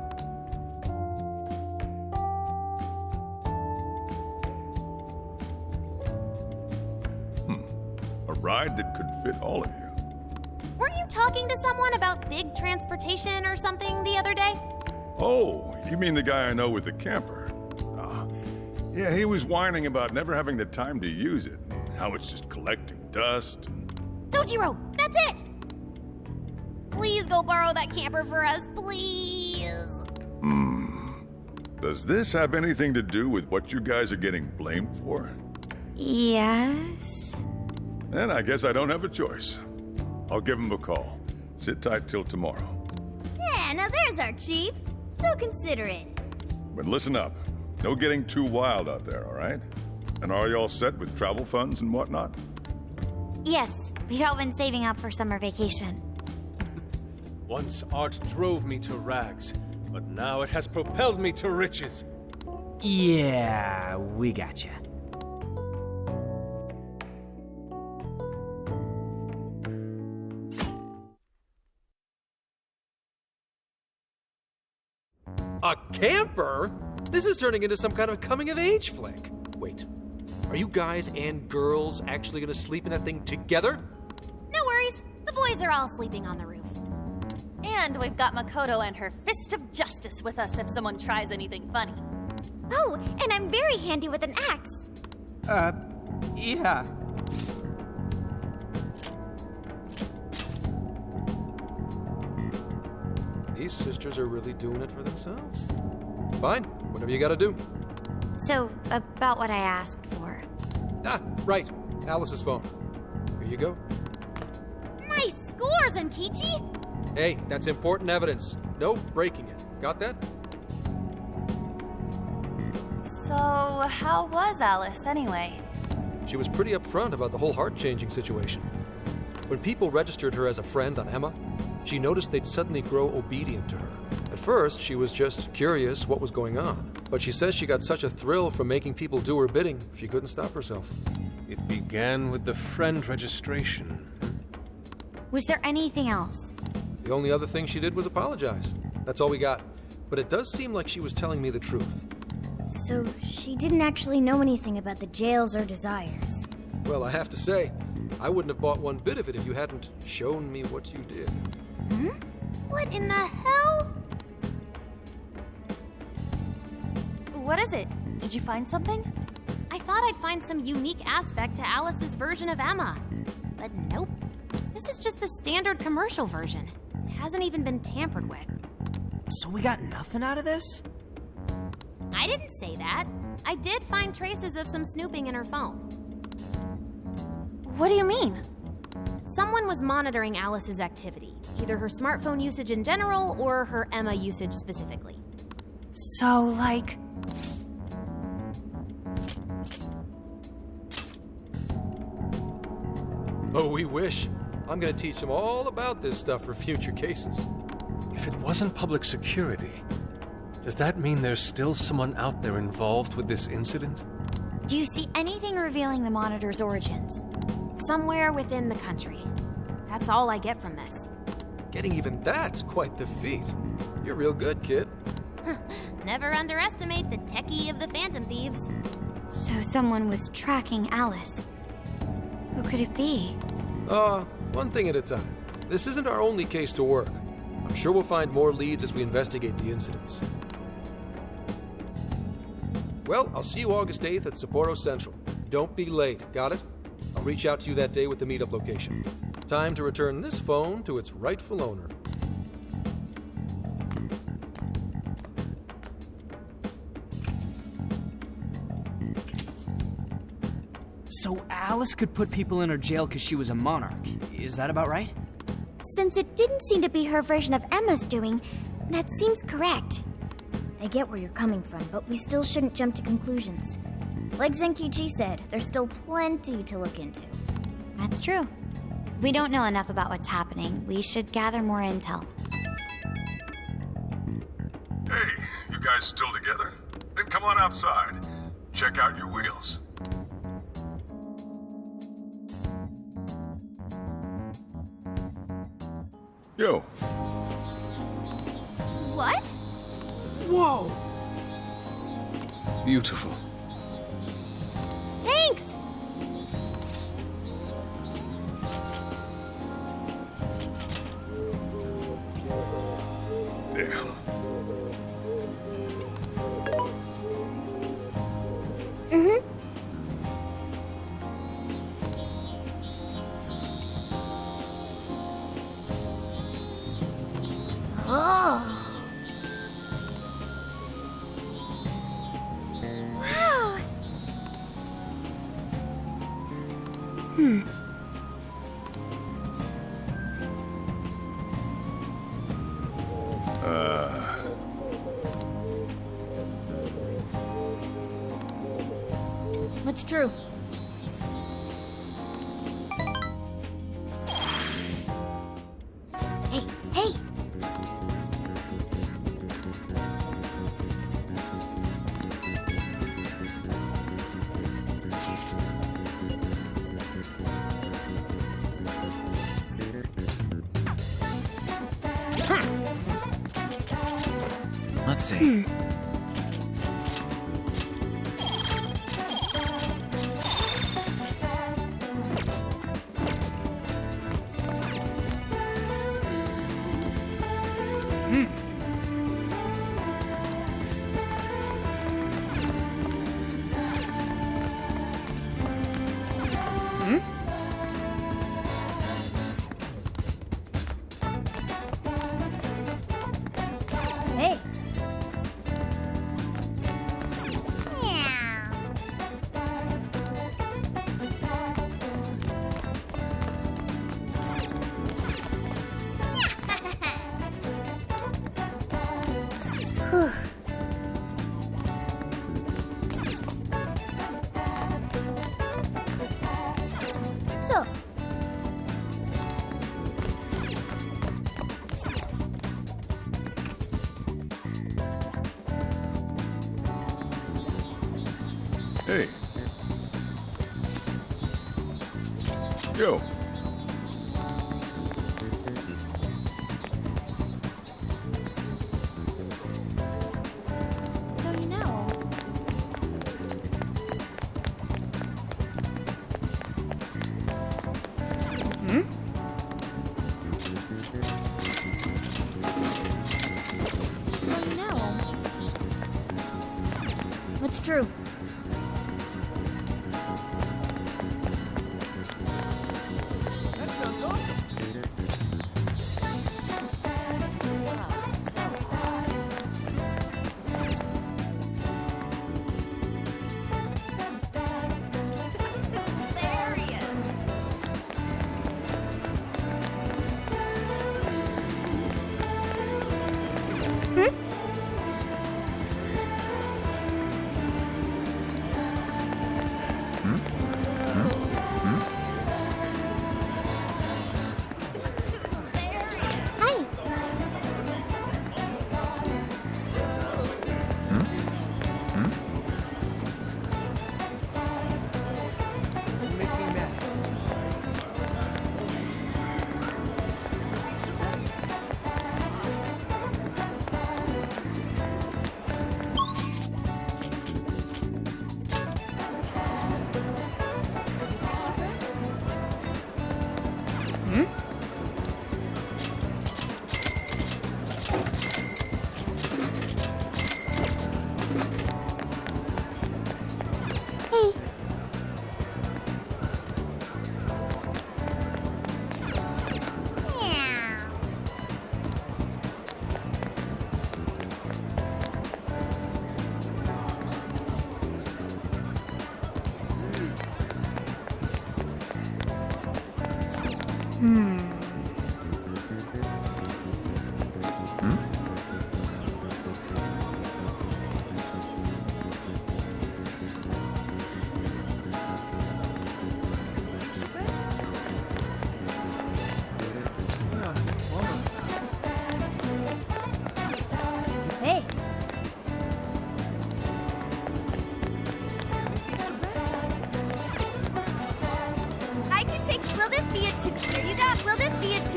A ride that could fit all of you. Weren't you talking to someone about big transportation or something the other day? Oh, you mean the guy I know with the camper? Yeah, he was whining about never having the time to use it. How it's just collecting dust. Sojiro, that's it! Please go borrow that camper for us, please. Does this have anything to do with what you guys are getting blamed for? Yes. Then I guess I don't have a choice. I'll give him a call. Sit tight till tomorrow. Yeah, now there's our chief. So considerate. But listen up. No getting too wild out there, all right? And are you all set with travel funds and whatnot? Yes, we'd all been saving up for summer vacation. Once art drove me to rags, but now it has propelled me to riches. Yeah, we gotcha. A camper? This is turning into some kind of coming-of-age flick. Wait, are you guys and girls actually gonna sleep in that thing together? No worries. The boys are all sleeping on the roof. And we've got Makoto and her Fist of Justice with us if someone tries anything funny. Oh, and I'm very handy with an axe. Yeah. These sisters are really doing it for themselves. Fine, whatever you gotta do. So, about what I asked for. Ah, right. Alice's phone. Here you go. Nice scores, Enkichi! Hey, that's important evidence. No breaking it. Got that? So, how was Alice anyway? She was pretty upfront about the whole heart-changing situation. When people registered her as a friend on Emma, she noticed they'd suddenly grow obedient to her. At first, she was just curious what was going on, but she says she got such a thrill from making people do her bidding, she couldn't stop herself. It began with the friend registration. Was there anything else? The only other thing she did was apologize. That's all we got. But it does seem like she was telling me the truth. So she didn't actually know anything about the jails or desires. Well, I have to say, I wouldn't have bought one bit of it if you hadn't shown me what you did. What in the hell? What is it? Did you find something? I thought I'd find some unique aspect to Alice's version of Emma. But nope. This is just the standard commercial version. It hasn't even been tampered with. So we got nothing out of this? I didn't say that. I did find traces of some snooping in her phone. What do you mean? Someone was monitoring Alice's activity, either her smartphone usage in general or her Emma usage specifically. So, like... Oh, we wish. I'm gonna teach them all about this stuff for future cases. If it wasn't public security, does that mean there's still someone out there involved with this incident? Do you see anything revealing the Monitor's origins? Somewhere within the country. That's all I get from this. Getting even that's quite the feat. You're real good, kid. Never underestimate the techie of the Phantom Thieves. So someone was tracking Alice. Who could it be? One thing at a time. This isn't our only case to work. I'm sure we'll find more leads as we investigate the incidents. Well, I'll see you August 8th at Sapporo Central. Don't be late, got it? I'll reach out to you that day with the meetup location. Time to return this phone to its rightful owner. So Alice could put people in her jail because she was a monarch. Is that about right? Since it didn't seem to be her version of Emma's doing, That seems correct. I get where you're coming from, but we still shouldn't jump to conclusions. Like Zenkichi said, there's still plenty to look into. That's true. We don't know enough about what's happening. We should gather more intel. Hey, you guys still together? Then come on outside. Check out your wheels. Yo. What? Whoa! Beautiful. Thanks! Damn. Oh. Wow. What's true? Hey, hey! Let's see. Hey, so, Hey. Yo. So you know. So you know. what's true? That sounds awesome.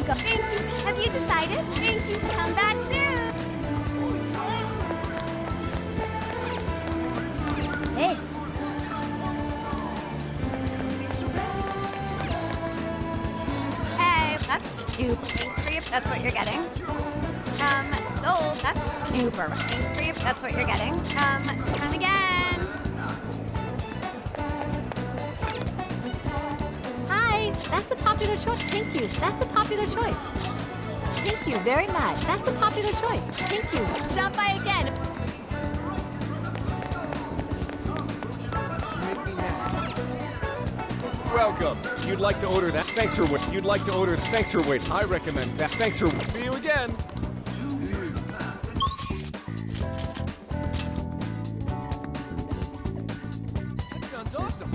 go. Thank you. Have you decided? Thank you. Come back soon. Hey. Hey, that's super. Thanks for you. That's what you're getting. Sold. That's super. Thanks for you. That's what you're getting. Come again. Hi, that's a popular choice. Thank you. That's a popular choice. Thank you very much. That's a popular choice. Thank you. Stop by again. Welcome. You'd like to order that? Thanks for waiting. You'd like to order. Thanks for waiting. I recommend that. Thanks for. See you again. That sounds awesome.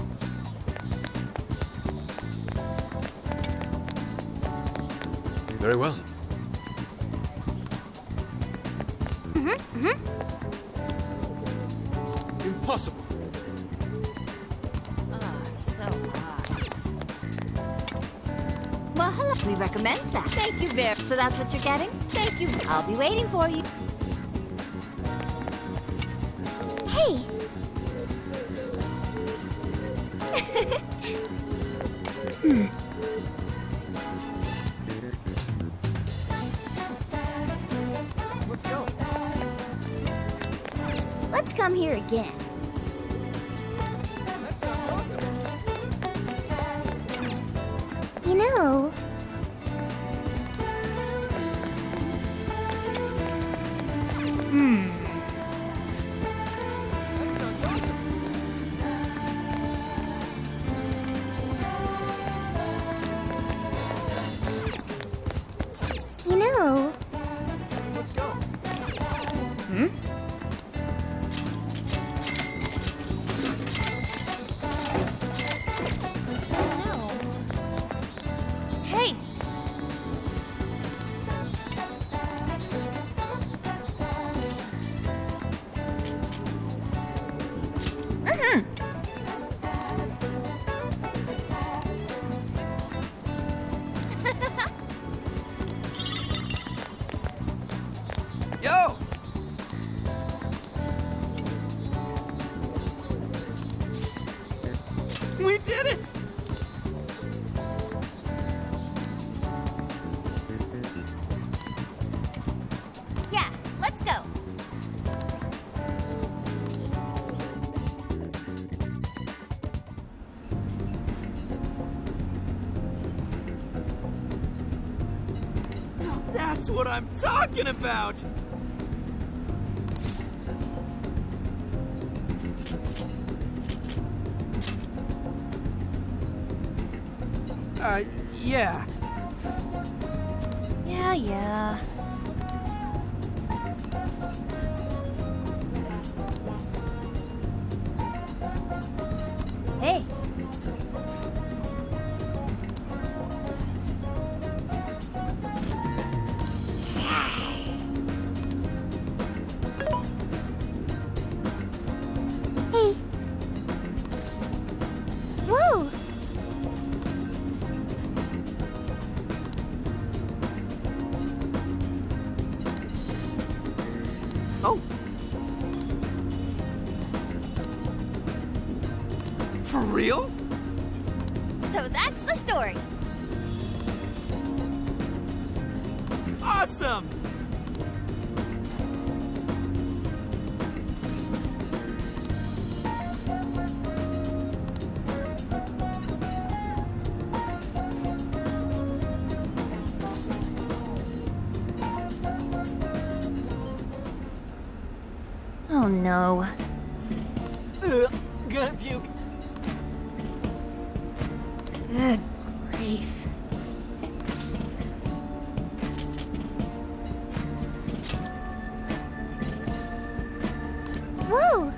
Very well. Impossible. So hot. Well, hello. We recommend that. Thank you very. So that's what you're getting? Thank you. I'll be waiting for you. Hey! Let's go. Let's come here again. That sounds awesome. You know, That sounds awesome. you know, Let's go. Hey! Yo! We did it! Yeah, let's go. That's what I'm talking about! Yeah. Yeah. Hey. hey. Whoa! Oh. For real? So that's the story. Awesome! Oh no. Gonna puke. Good grief. Whoa!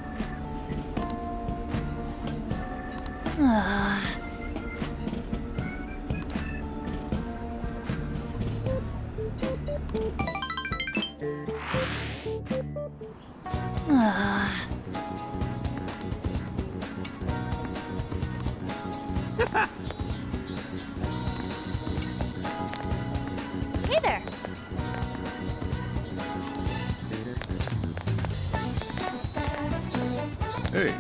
Hey.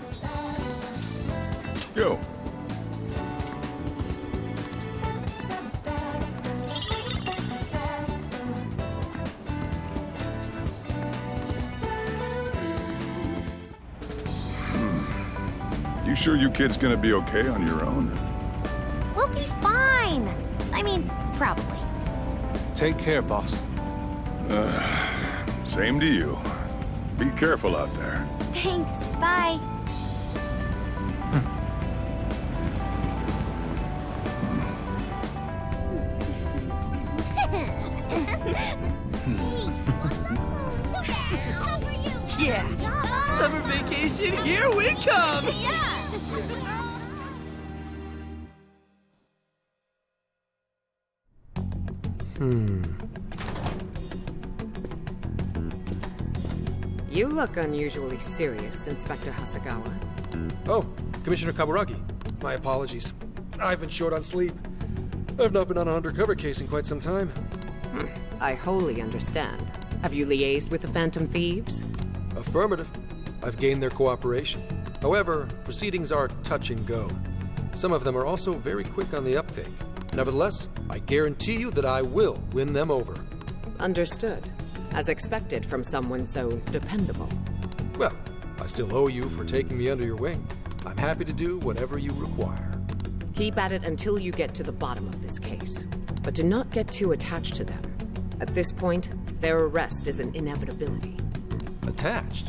Yo. You sure you kids gonna be okay on your own? We'll be fine. I mean, probably. Take care, boss. Same to you. Be careful out there. Thanks, bye. Yeah! Summer vacation, here we come! You look unusually serious, Inspector Hasegawa. Oh, Commissioner Kaburagi. My apologies. I've been short on sleep. I've not been on an undercover case in quite some time. I wholly understand. Have you liaised with the Phantom Thieves? Affirmative. I've gained their cooperation. However, proceedings are touch and go. Some of them are also very quick on the uptake. Nevertheless, I guarantee you that I will win them over. Understood. As expected from someone so dependable. Well, I still owe you for taking me under your wing. I'm happy to do whatever you require. Keep at it until you get to the bottom of this case. But do not get too attached to them. At this point, their arrest is an inevitability. Attached?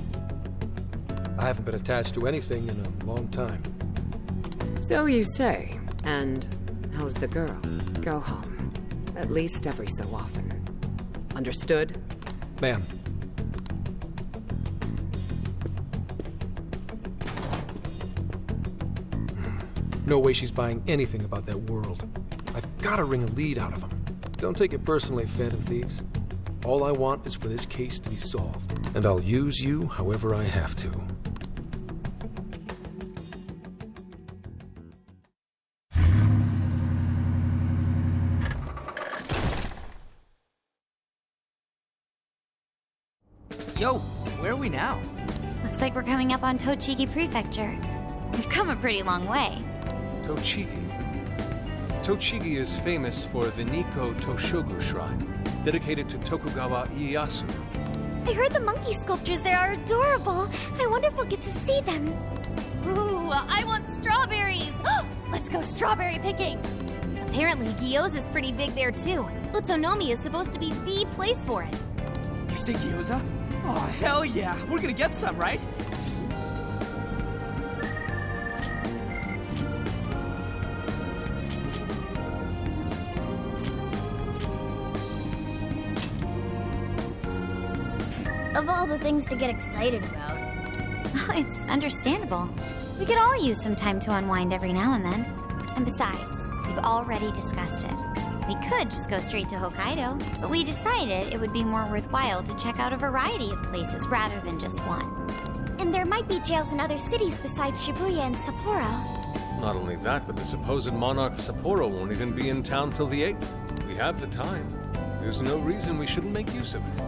I haven't been attached to anything in a long time. So you say. And how's the girl? Go home. At least every so often. Understood? Ma'am. No way she's buying anything about that world. I've got to wring a lead out of them. Don't take it personally, Phantom Thieves. All I want is for this case to be solved, and I'll use you however I have to. Yo, where are we now? Looks like we're coming up on Tochigi Prefecture. We've come a pretty long way. Tochigi. Tochigi is famous for the Nikko Toshogu Shrine, dedicated to Tokugawa Ieyasu. I heard the monkey sculptures there are adorable. I wonder if we'll get to see them. Ooh, I want strawberries! Let's go strawberry picking! Apparently, gyoza's pretty big there too. Utsunomi is supposed to be the place for it. You say gyoza? Oh, hell yeah! We're gonna get some, right? Of all the things to get excited about. It's understandable. We could all use some time to unwind every now and then. And besides, we've already discussed it. We could just go straight to Hokkaido, but we decided it would be more worthwhile to check out a variety of places rather than just one. And there might be jails in other cities besides Shibuya and Sapporo. Not only that, but the supposed monarch of Sapporo won't even be in town till the 8th. We have the time. There's no reason we shouldn't make use of it.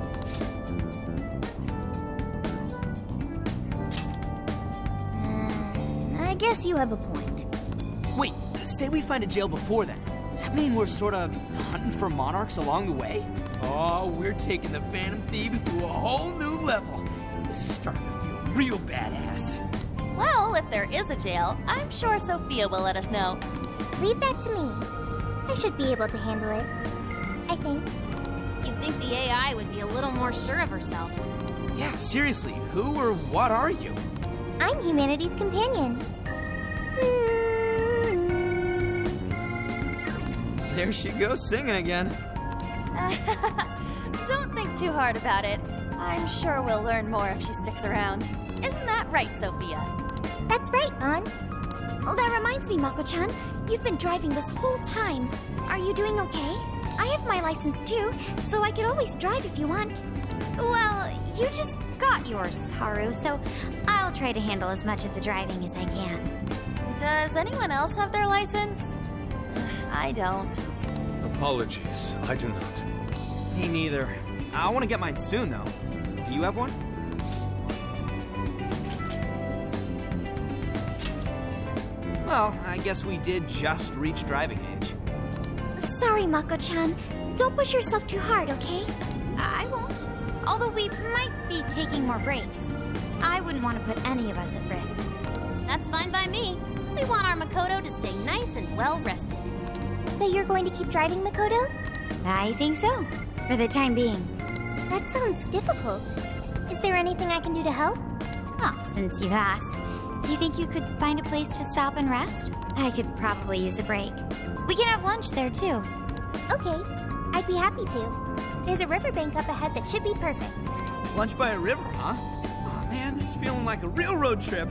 I guess you have a point. Wait, say we find a jail before then. Does that mean we're sort of hunting for monarchs along the way? Oh, we're taking the Phantom Thieves to a whole new level. This is starting to feel real badass. Well, if there is a jail, I'm sure Sophia will let us know. Leave that to me. I should be able to handle it. I think. You'd think the AI would be a little more sure of herself. Yeah, seriously, who or what are you? I'm humanity's companion. There she goes singing again. Don't think too hard about it. I'm sure we'll learn more if she sticks around. Isn't that right, Sophia? That's right, An. Oh, that reminds me, Mako-chan. You've been driving this whole time. Are you doing okay? I have my license too, so I could always drive if you want. Well, you just got yours, Haru, so I'll try to handle as much of the driving as I can. Does anyone else have their license? I don't. Apologies, I do not. Me neither. I want to get mine soon, though. Do you have one? Well, I guess we did just reach driving age. Sorry, Mako-chan. Don't push yourself too hard, okay? I won't. Although we might be taking more breaks. I wouldn't want to put any of us at risk. That's fine by me. We want our Makoto to stay nice and well rested. So you're going to keep driving, Makoto? I think so. For the time being. That sounds difficult. Is there anything I can do to help? Well, since you've asked, do you think you could find a place to stop and rest? I could probably use a break. We can have lunch there, too. Okay, I'd be happy to. There's a riverbank up ahead that should be perfect. Lunch by a river, huh? Oh man, this is feeling like a real road trip.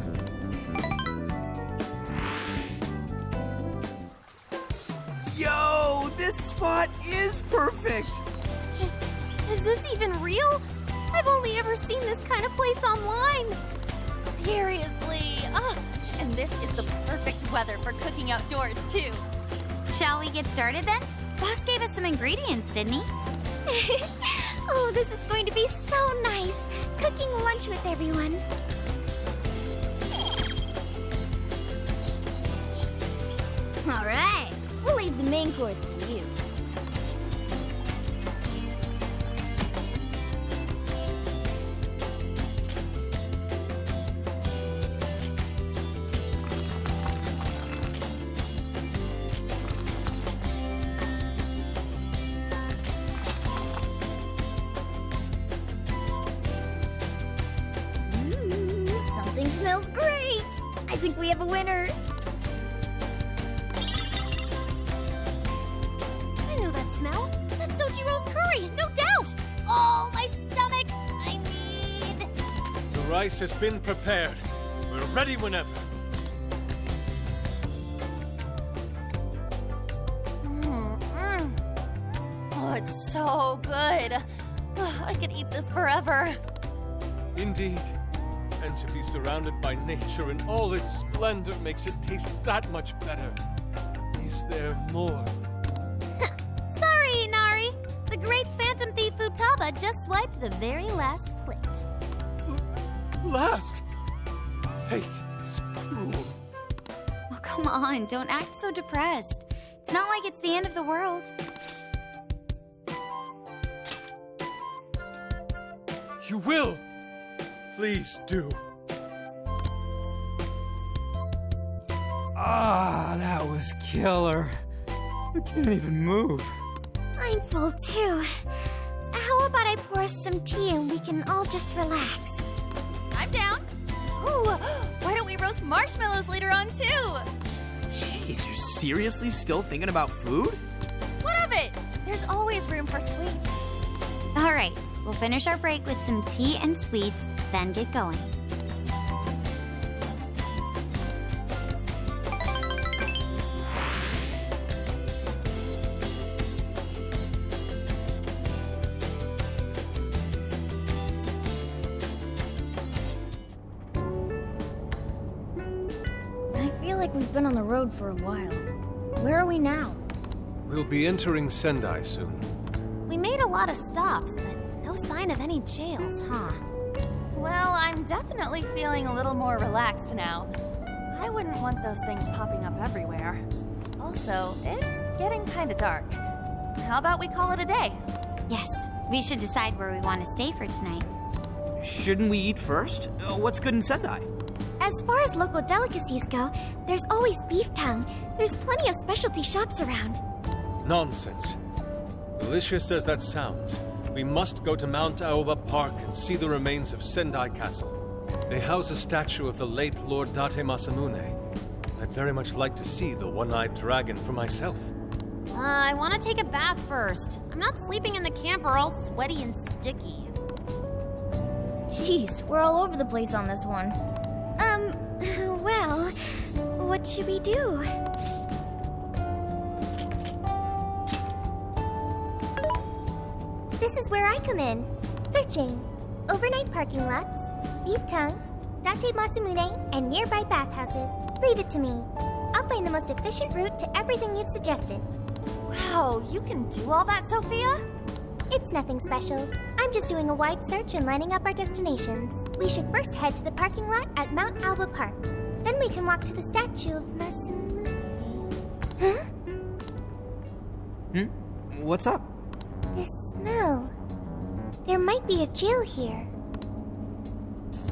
Yo, this spot is perfect! Is this even real? I've only ever seen this kind of place online. Seriously. And this is the perfect weather for cooking outdoors, too. Shall we get started then? Boss gave us some ingredients, didn't he? Oh, this is going to be so nice. Cooking lunch with everyone. All right, we'll leave the main course to you. Something smells great. I think we have a winner. I know that smell. That's Sojiro's curry, no doubt. Oh, my stomach. I need... The rice has been prepared. We're ready whenever. Oh, it's so good. I could eat this forever. Indeed. And to be surrounded by nature in all its splendor makes it taste that much better. Is there more? Sorry, Inari. The great phantom thief Futaba just swiped the very last plate. Last? Fate is cruel. Oh, come on, don't act so depressed. It's not like it's the end of the world. You will! Please do. Ah, that was killer. I can't even move. I'm full too. How about I pour us some tea and we can all just relax? I'm down. Ooh, why don't we roast marshmallows later on too? Jeez, you're seriously still thinking about food? What of it? There's always room for sweets. All right, we'll finish our break with some tea and sweets, then get going. I feel like we've been on the road for a while. Where are we now? We'll be entering Sendai soon. We made a lot of stops, but no sign of any jails, huh? Well, I'm definitely feeling a little more relaxed now. I wouldn't want those things popping up everywhere. Also, it's getting kind of dark. How about we call it a day? Yes, we should decide where we want to stay for tonight. Shouldn't we eat first? What's good in Sendai? As far as local delicacies go, there's always beef tongue. There's plenty of specialty shops around. Nonsense. Delicious as that sounds, we must go to Mount Aoba Park and see the remains of Sendai Castle. They house a statue of the late Lord Date Masamune. I'd very much like to see the one-eyed dragon for myself. I want to take a bath first. I'm not sleeping in the camper all sweaty and sticky. Jeez, we're all over the place on this one. Well, what should we do? This is where I come in. Searching. Overnight parking lots, beef tongue, Date Masamune, and nearby bathhouses. Leave it to me. I'll find the most efficient route to everything you've suggested. Wow, you can do all that, Sophia? It's nothing special. I'm just doing a wide search and lining up our destinations. We should first head to the parking lot at Mount Aoba Park. Then Then we can walk to the statue of Masamune. Huh? What's up? This smell. There might be a jail here.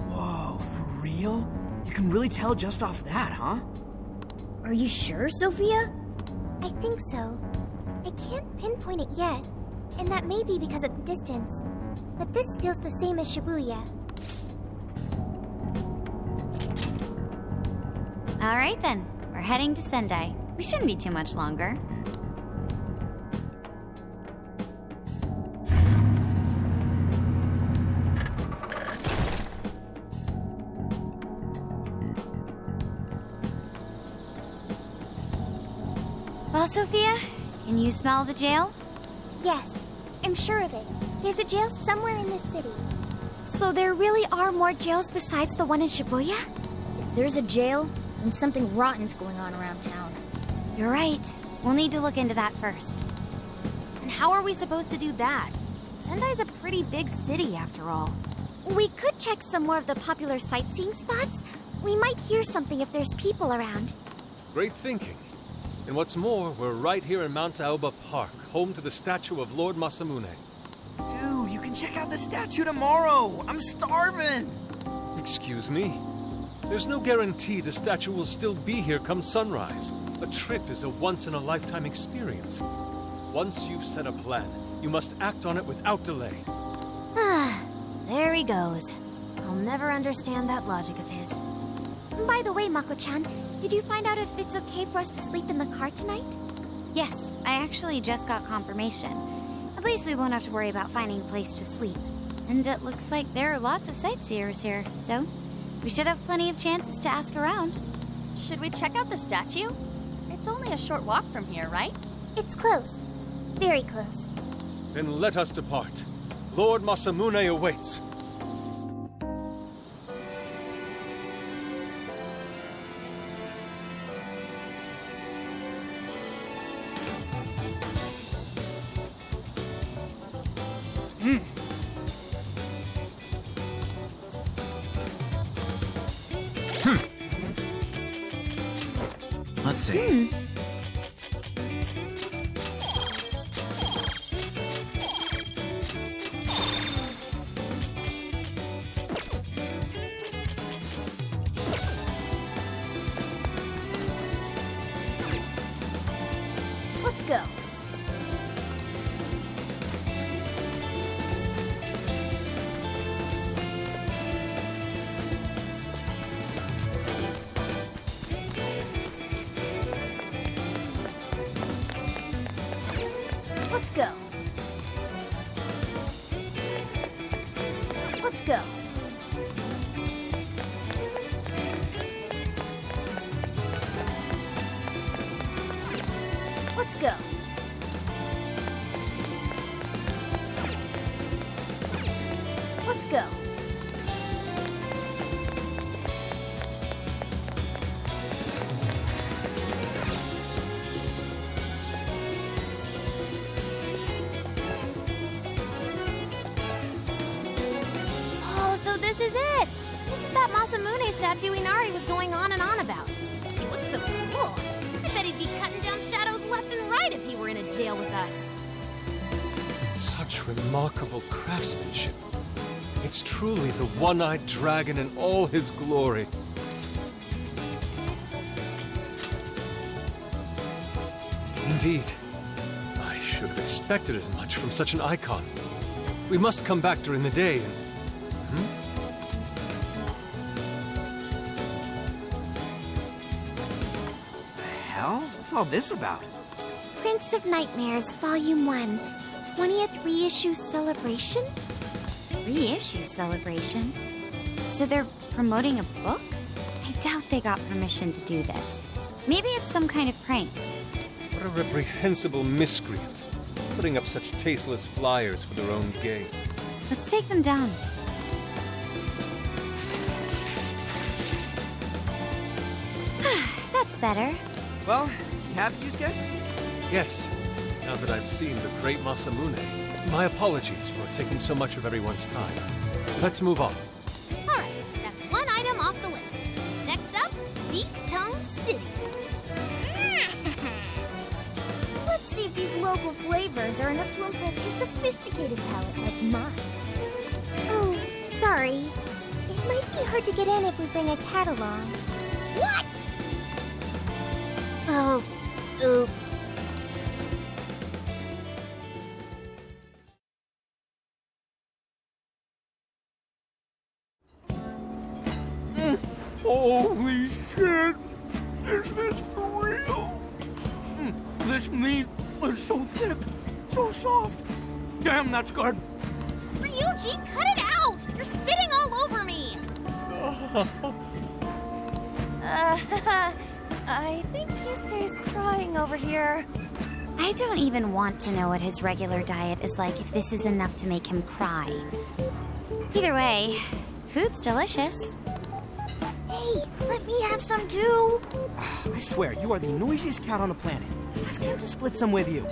Whoa, for real? You can really tell just off that, huh? Are you sure, Sophia? I think so. I can't pinpoint it yet, and that may be because of the distance. But this feels the same as Shibuya. All right then, we're heading to Sendai. We shouldn't be too much longer. Well, Sophia, can you smell the jail? Yes, I'm sure of it. There's a jail somewhere in this city. So there really are more jails besides the one in Shibuya? If there's a jail, then something rotten's going on around town. You're right. We'll need to look into that first. And how are we supposed to do that? Sendai's a pretty big city, after all. We could check some more of the popular sightseeing spots. We might hear something if there's people around. Great thinking. And what's more, we're right here in Mount Aoba Park, home to the statue of Lord Masamune. Dude, you can check out the statue tomorrow! I'm starving! Excuse me? There's no guarantee the statue will still be here come sunrise. A trip is a once-in-a-lifetime experience. Once you've set a plan, you must act on it without delay. Ah, there he goes. I'll never understand that logic of his. By the way, Mako-chan, did you find out if it's okay for us to sleep in the car tonight? Yes, I actually just got confirmation. At least we won't have to worry about finding a place to sleep. And it looks like there are lots of sightseers here, so we should have plenty of chances to ask around. Should we check out the statue? It's only a short walk from here, right? It's close. Very close. Then let us depart. Lord Masamune awaits. Let's see. Let's go. Let's go. Let's go. Let's go. Let's go. Oh, so this is it! This is that Masamune statue Inari was going on and on about. He looks so cool. I bet he'd be cutting down shadows left and right if he were in a jail with us. Such remarkable craftsmanship. It's truly the one-eyed dragon in all his glory. Indeed. I should have expected as much from such an icon. We must come back during the day and... Hell? What's all this about? Prince of Nightmares, Volume 1. 20th reissue celebration? Reissue celebration? So they're promoting a book? I doubt they got permission to do this. Maybe it's some kind of prank. What a reprehensible miscreant, putting up such tasteless flyers for their own gain. Let's take them down. That's better. Well, you happy, Yusuke? Yes, now that I've seen the great Masamune. My apologies for taking so much of everyone's time. Let's move on. Alright, that's one item off the list. Next up, the colorful flavors are enough to impress a sophisticated palate like mine. Oh, sorry. It might be hard to get in if we bring a cat along. What? Oh, oops. Holy shit! Is this for real? This meat is so thick, so soft. Damn, that's good. Ryuji, cut it out! You're spitting all over me! I think Kisuke's crying over here. I don't even want to know what his regular diet is like if this is enough to make him cry. Either way, food's delicious. Hey, let me have some too. I swear, you are the noisiest cat on the planet. Ask him to split some with you.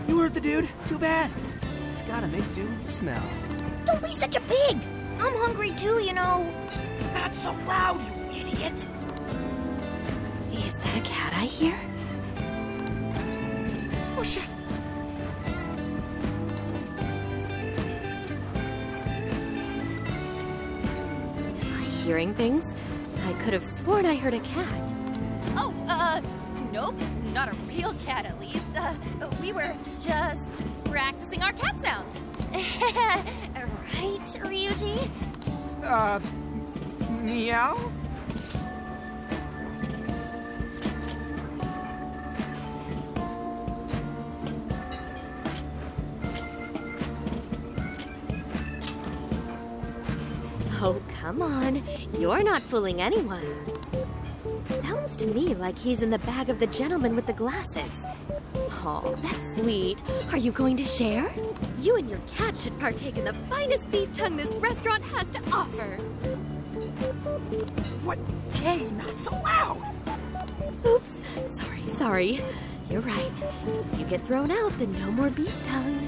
You heard the dude. Too bad. Just gotta make do with the smell. Don't be such a pig! I'm hungry too, you know. Not so loud, you idiot! Is that a cat I hear? Oh, shit. Am I hearing things? I could have sworn I heard a cat. Oh, nope. Not a real cat, at least. We were just practicing our cat sounds. Right, Ryuji? Meow? Oh, come on. You're not fooling anyone. Sounds to me like he's in the bag of the gentleman with the glasses. Oh, that's sweet. Are you going to share? You and your cat should partake in the finest beef tongue this restaurant has to offer. What? Jay, not so loud! Oops. Sorry. You're right. If you get thrown out, then no more beef tongue.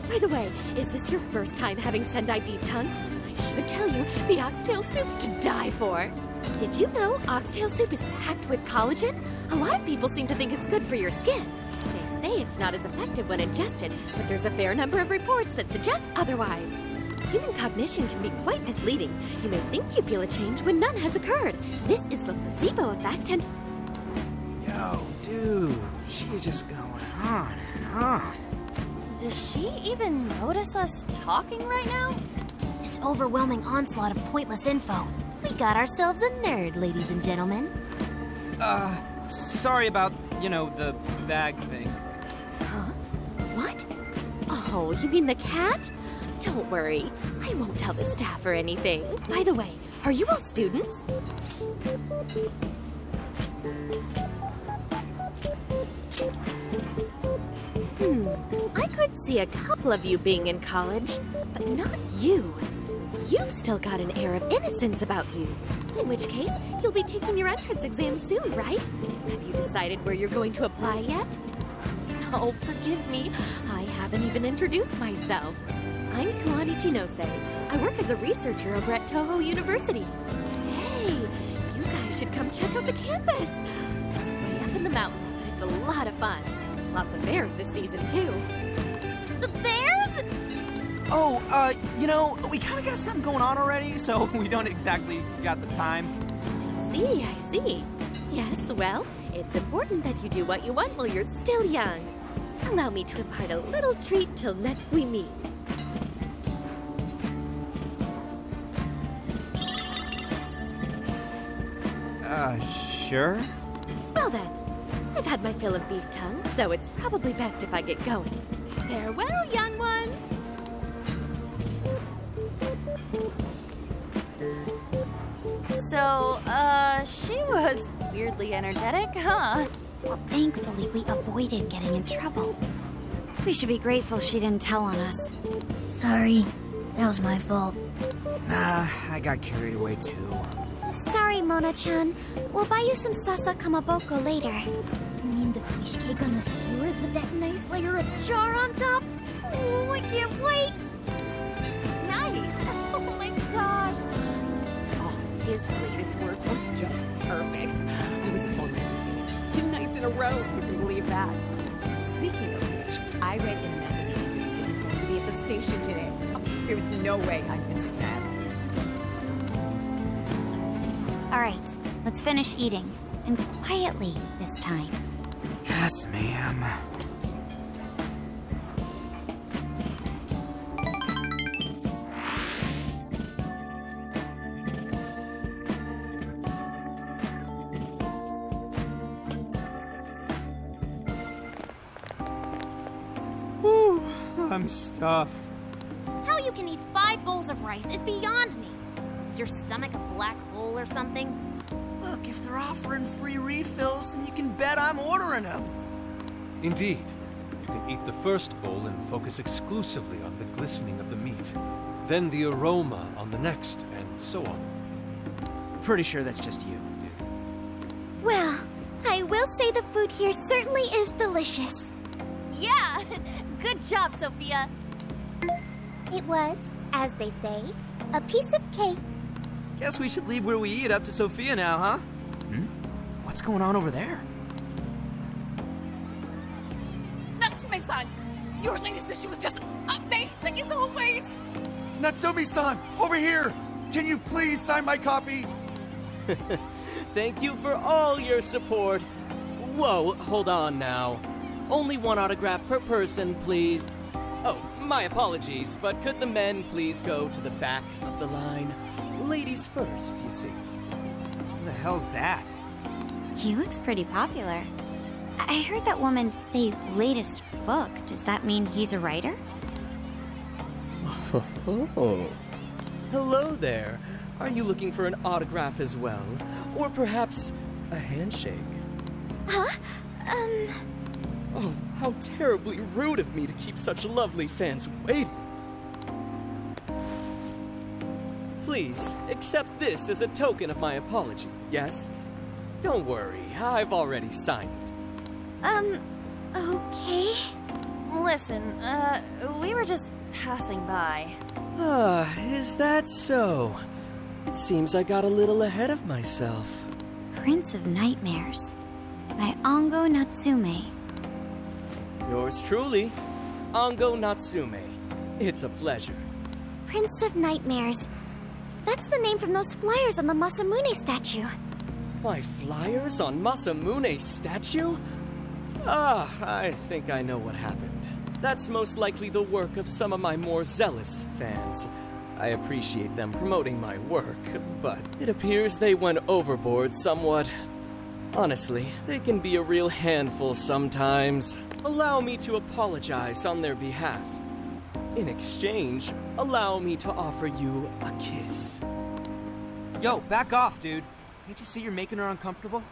By the way, is this your first time having Sendai beef tongue? I should tell you, the oxtail soup's to die for. Did you know oxtail soup is packed with collagen? A lot of people seem to think it's good for your skin. They say it's not as effective when ingested, but there's a fair number of reports that suggest otherwise. Human cognition can be quite misleading. You may think you feel a change when none has occurred. This is the placebo effect and... Yo, dude, she's just going on and on. Does she even notice us talking right now? This overwhelming onslaught of pointless info. We got ourselves a nerd, ladies and gentlemen. Sorry about, the bag thing. Huh? What? Oh, you mean the cat? Don't worry. I won't tell the staff or anything. By the way, are you all students? I could see a couple of you being in college, but not you. You've still got an air of innocence about you. In which case, you'll be taking your entrance exam soon, right? Have you decided where you're going to apply yet? Oh, forgive me. I haven't even introduced myself. I'm Kuani Chinose. I work as a researcher over at Toho University. Hey, you guys should come check out the campus. It's way up in the mountains, but it's a lot of fun. Lots of bears this season, too. The bears? Oh, we kind of got something going on already, so we don't exactly got the time. I see. Yes, well, it's important that you do what you want while you're still young. Allow me to impart a little treat till next we meet. Sure? Well then, I've had my fill of beef tongue, so it's probably best if I get going. Farewell, young ones! So, she was weirdly energetic, huh? Well, thankfully we avoided getting in trouble. We should be grateful she didn't tell on us. Sorry, that was my fault. Nah, I got carried away too. Sorry, Mona-chan. We'll buy you some sasa kamaboko later. You mean the fish cake on the skewers with that nice layer of char on top? Oh, I can't wait! Nice! Oh my god! gosh! Oh, his latest work was just perfect. I was up all night, 2 nights in a row, if you can believe that. Speaking of which, I read in a magazine that he was going to be at the station today. Oh, there's no way I'm missing that. All right, let's finish eating. And quietly this time. Yes, ma'am. Whew, I'm stuffed. How you can eat 5 bowls of rice is beyond me. Is your stomach a black hole or something? Look, if they're offering free refills, then you can bet I'm ordering them. Indeed. You can eat the first bowl and focus exclusively on the glistening of the meat. Then the aroma on the next, and so on. Pretty sure that's just you. Well, I will say the food here certainly is delicious. Yeah! Good job, Sophia! It was, as they say, a piece of cake. Guess we should leave where we eat up to Sophia now, huh? What's going on over there? Natsume-san, your latest issue was just amazing as always! Natsumi-san, over here! Can you please sign my copy? Thank you for all your support. Whoa, hold on now. Only 1 autograph per person, please. Oh, my apologies, but could the men please go to the back of the line? Ladies first, you see. Who the hell's that? He looks pretty popular. I heard that woman say latest book. Does that mean he's a writer? Oh. Hello there. Are you looking for an autograph as well? Or perhaps a handshake? Huh? Oh, how terribly rude of me to keep such lovely fans waiting. Please, accept this as a token of my apology, yes? Don't worry, I've already signed it. Okay. Listen, we were just passing by. Ah, is that so? It seems I got a little ahead of myself. Prince of Nightmares by Ango Natsume. Yours truly, Ango Natsume. It's a pleasure. Prince of Nightmares. That's the name from those flyers on the Masamune statue. My flyers on Masamune's statue? Ah, I think I know what happened. That's most likely the work of some of my more zealous fans. I appreciate them promoting my work, but it appears they went overboard somewhat. Honestly, they can be a real handful sometimes. Allow me to apologize on their behalf. In exchange, allow me to offer you a kiss. Yo, back off, dude. Can't you see you're making her uncomfortable?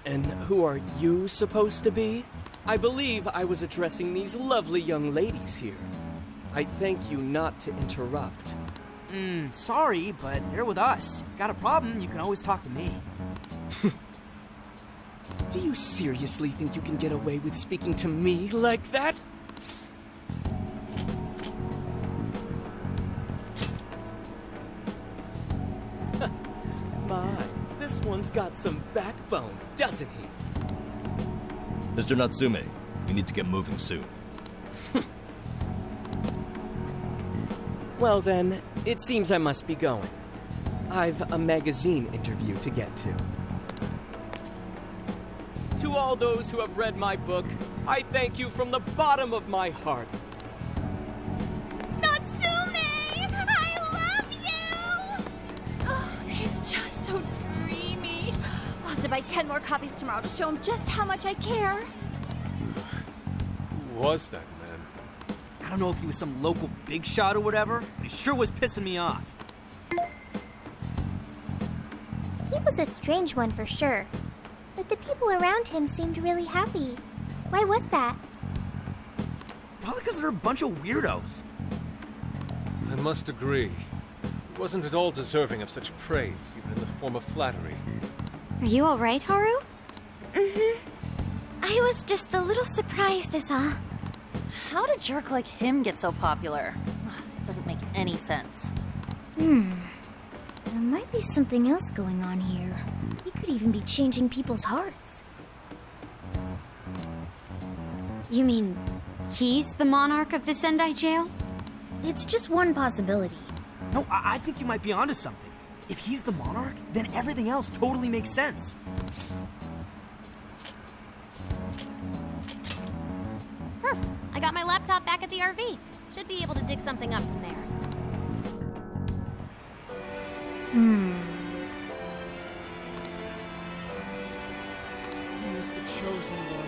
And who are you supposed to be? I believe I was addressing these lovely young ladies here. I thank you not to interrupt. Sorry, but they're with us. Got a problem, you can always talk to me. Do you seriously think you can get away with speaking to me like that? My, this one's got some backbone, doesn't he? Mr. Natsume, we need to get moving soon. Well then, it seems I must be going. I've a magazine interview to get to. To all those who have read my book, I thank you from the bottom of my heart. Natsume! I love you! Oh, he's just so dreamy. I'll have to buy 10 more copies tomorrow to show him just how much I care. Who was that man? I don't know if he was some local big shot or whatever, but he sure was pissing me off. He was a strange one for sure. But the people around him seemed really happy. Why was that? Probably because they're a bunch of weirdos. I must agree. He wasn't at all deserving of such praise, even in the form of flattery. Are you all right, Haru? I was just a little surprised is all. How'd a jerk like him get so popular? Doesn't make any sense. There might be something else going on here. He could even be changing people's hearts. You mean he's the monarch of the Sendai jail? It's just one possibility. No, I think you might be onto something. If he's the monarch, then everything else totally makes sense. Perf, I got my laptop back at the RV. Should be able to dig something up from there. Here's the chosen one.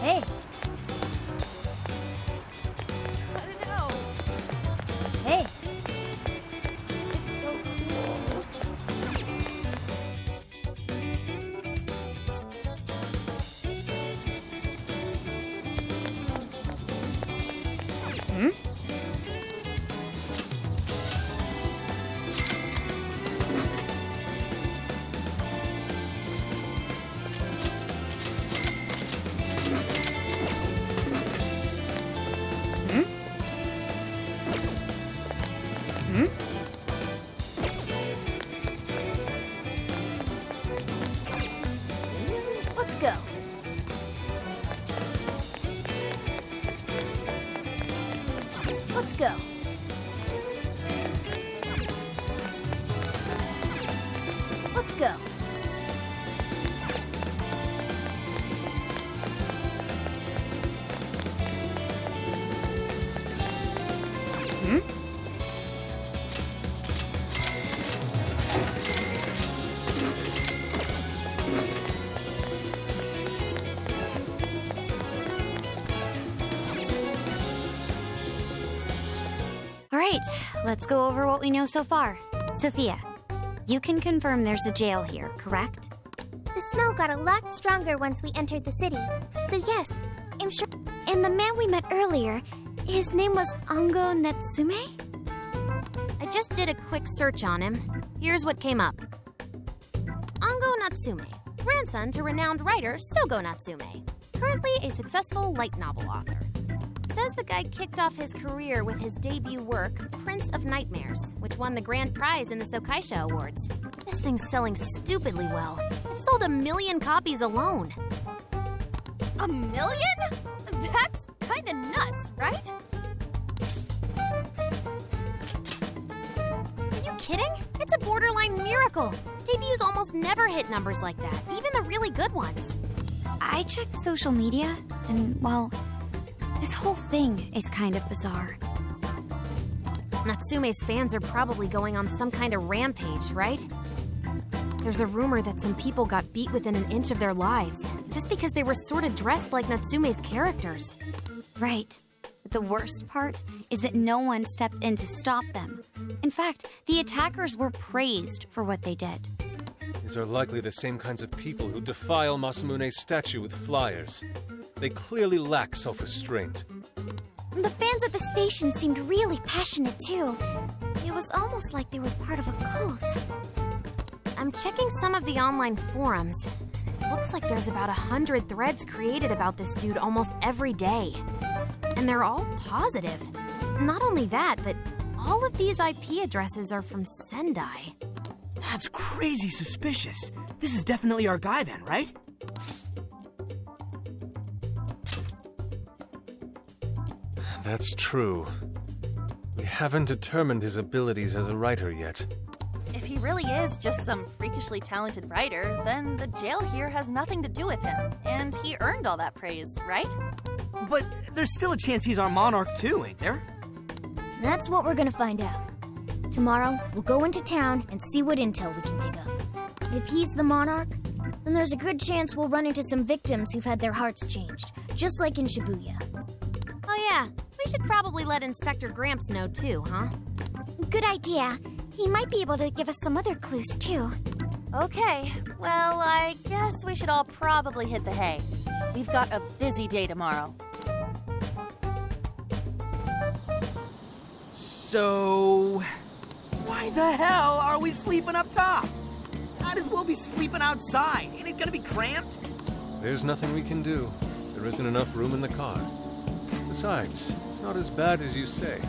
Hey! Cut it out! Hey! It's so cool. Let's go. Let's go. Let's go. All right, let's go over what we know so far. Sophia, you can confirm there's a jail here, correct? The smell got a lot stronger once we entered the city. So yes, I'm sure. And the man we met earlier, his name was Ango Natsume? I just did a quick search on him. Here's what came up. Ango Natsume, grandson to renowned writer Sogo Natsume, currently a successful light novel author. Says the guy kicked off his career with his debut work, Prince of Nightmares, which won the grand prize in the Sokaisha Awards. This thing's selling stupidly well. It sold 1 million copies alone. 1 million? That's kinda nuts, right? Are you kidding? It's a borderline miracle. Debuts almost never hit numbers like that, even the really good ones. I checked social media, and, well, this whole thing is kind of bizarre. Natsume's fans are probably going on some kind of rampage, right? There's a rumor that some people got beat within an inch of their lives, just because they were sort of dressed like Natsume's characters. Right. But the worst part is that no one stepped in to stop them. In fact, the attackers were praised for what they did. These are likely the same kinds of people who defile Masamune's statue with flyers. They clearly lack self-restraint. The fans at the station seemed really passionate too. It was almost like they were part of a cult. I'm checking some of the online forums. It looks like there's about 100 threads created about this dude almost every day. And they're all positive. Not only that, but all of these IP addresses are from Sendai. That's crazy suspicious. This is definitely our guy then, right? That's true. We haven't determined his abilities as a writer yet. If he really is just some freakishly talented writer, then the jail here has nothing to do with him. And he earned all that praise, right? But there's still a chance he's our monarch too, ain't there? That's what we're gonna find out. Tomorrow, we'll go into town and see what intel we can dig up. If he's the monarch, then there's a good chance we'll run into some victims who've had their hearts changed, just like in Shibuya. Oh yeah, we should probably let Inspector Gramps know too, huh? Good idea. He might be able to give us some other clues too. Okay, well, I guess we should all probably hit the hay. We've got a busy day tomorrow. So, why the hell are we sleeping up top? Might as well be sleeping outside. Ain't it gonna be cramped? There's nothing we can do. There isn't enough room in the car. Besides, it's not as bad as you say.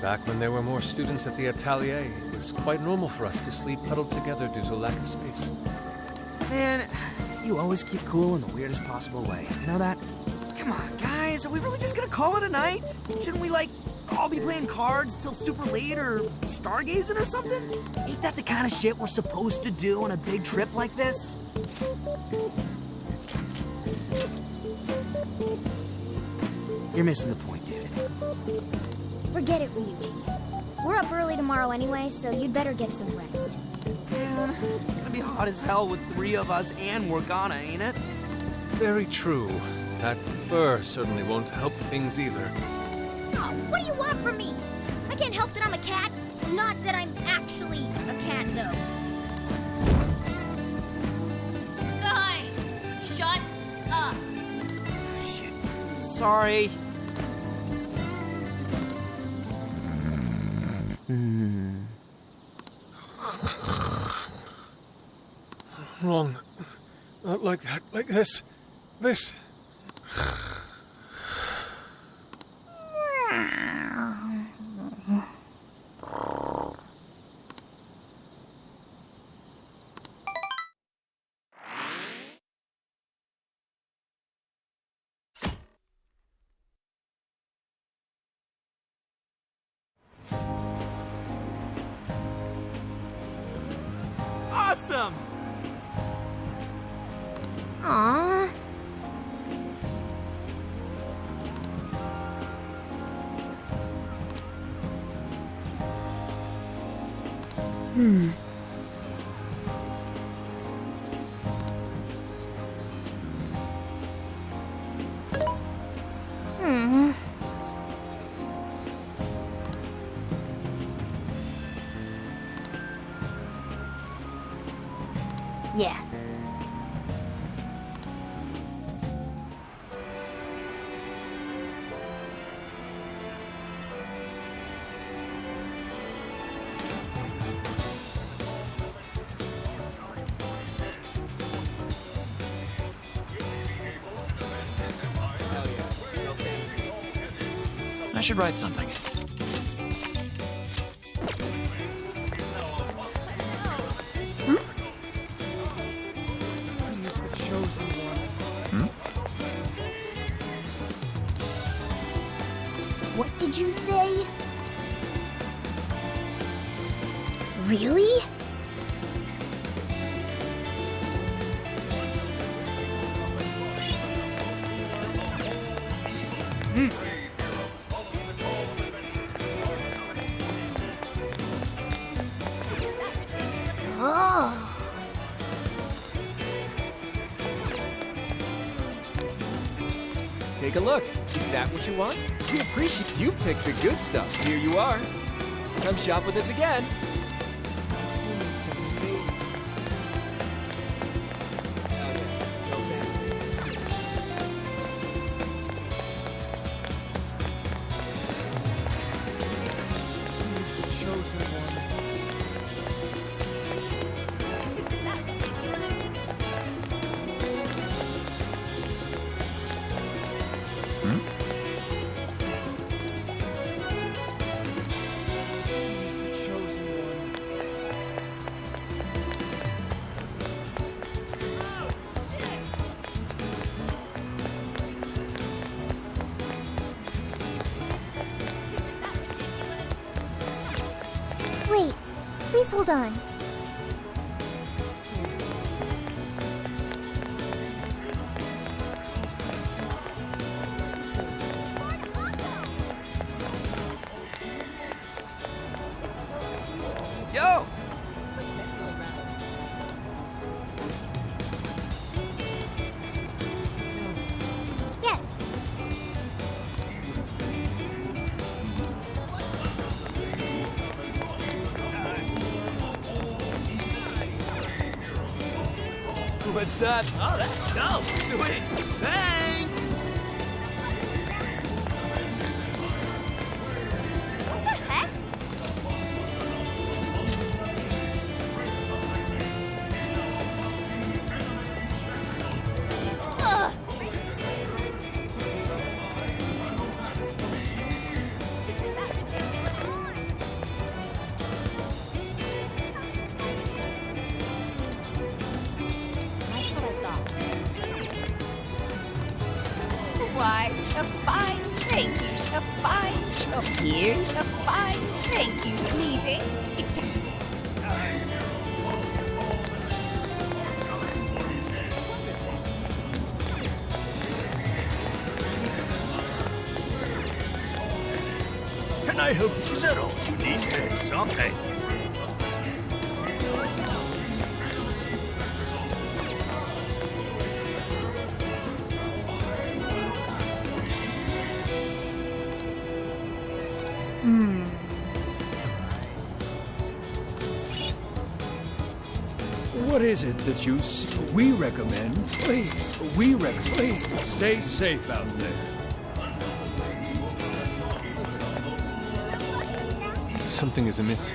Back when there were more students at the atelier, it was quite normal for us to sleep huddled together due to lack of space. Man, you always keep cool in the weirdest possible way. You know that? Come on, guys, are we really just gonna call it a night? Shouldn't we, like, all be playing cards till super late or stargazing or something? Ain't that the kind of shit we're supposed to do on a big trip like this? You're missing the point, dude. Forget it, Ryuji. We're up early tomorrow anyway, so you'd better get some rest. Man, it's gonna be hot as hell with 3 of us and Morgana, ain't it? Very true. That fur certainly won't help things either. Oh, what do you want from me? I can't help that I'm a cat. Not that I'm actually a cat, though. Guys, shut up. Shit. Sorry. Wrong. Not like that. Like this. This. Awesome! Aww. Hmm. Yeah. I should write something. He's the chosen one. What did you say? Really? Oh. Take a look. Is that what you want? We appreciate you picked the good stuff. Here you are. Come shop with us again. Wait, please hold on. Yo! Yes. What's that? Oh, that's dope. Sweet. Thanks. What the heck? Ugh. Here's a fine thank you for leaving. Can I help you? Zero, you need something. What is it that you see? We recommend, please, please, stay safe out there. Something is amiss.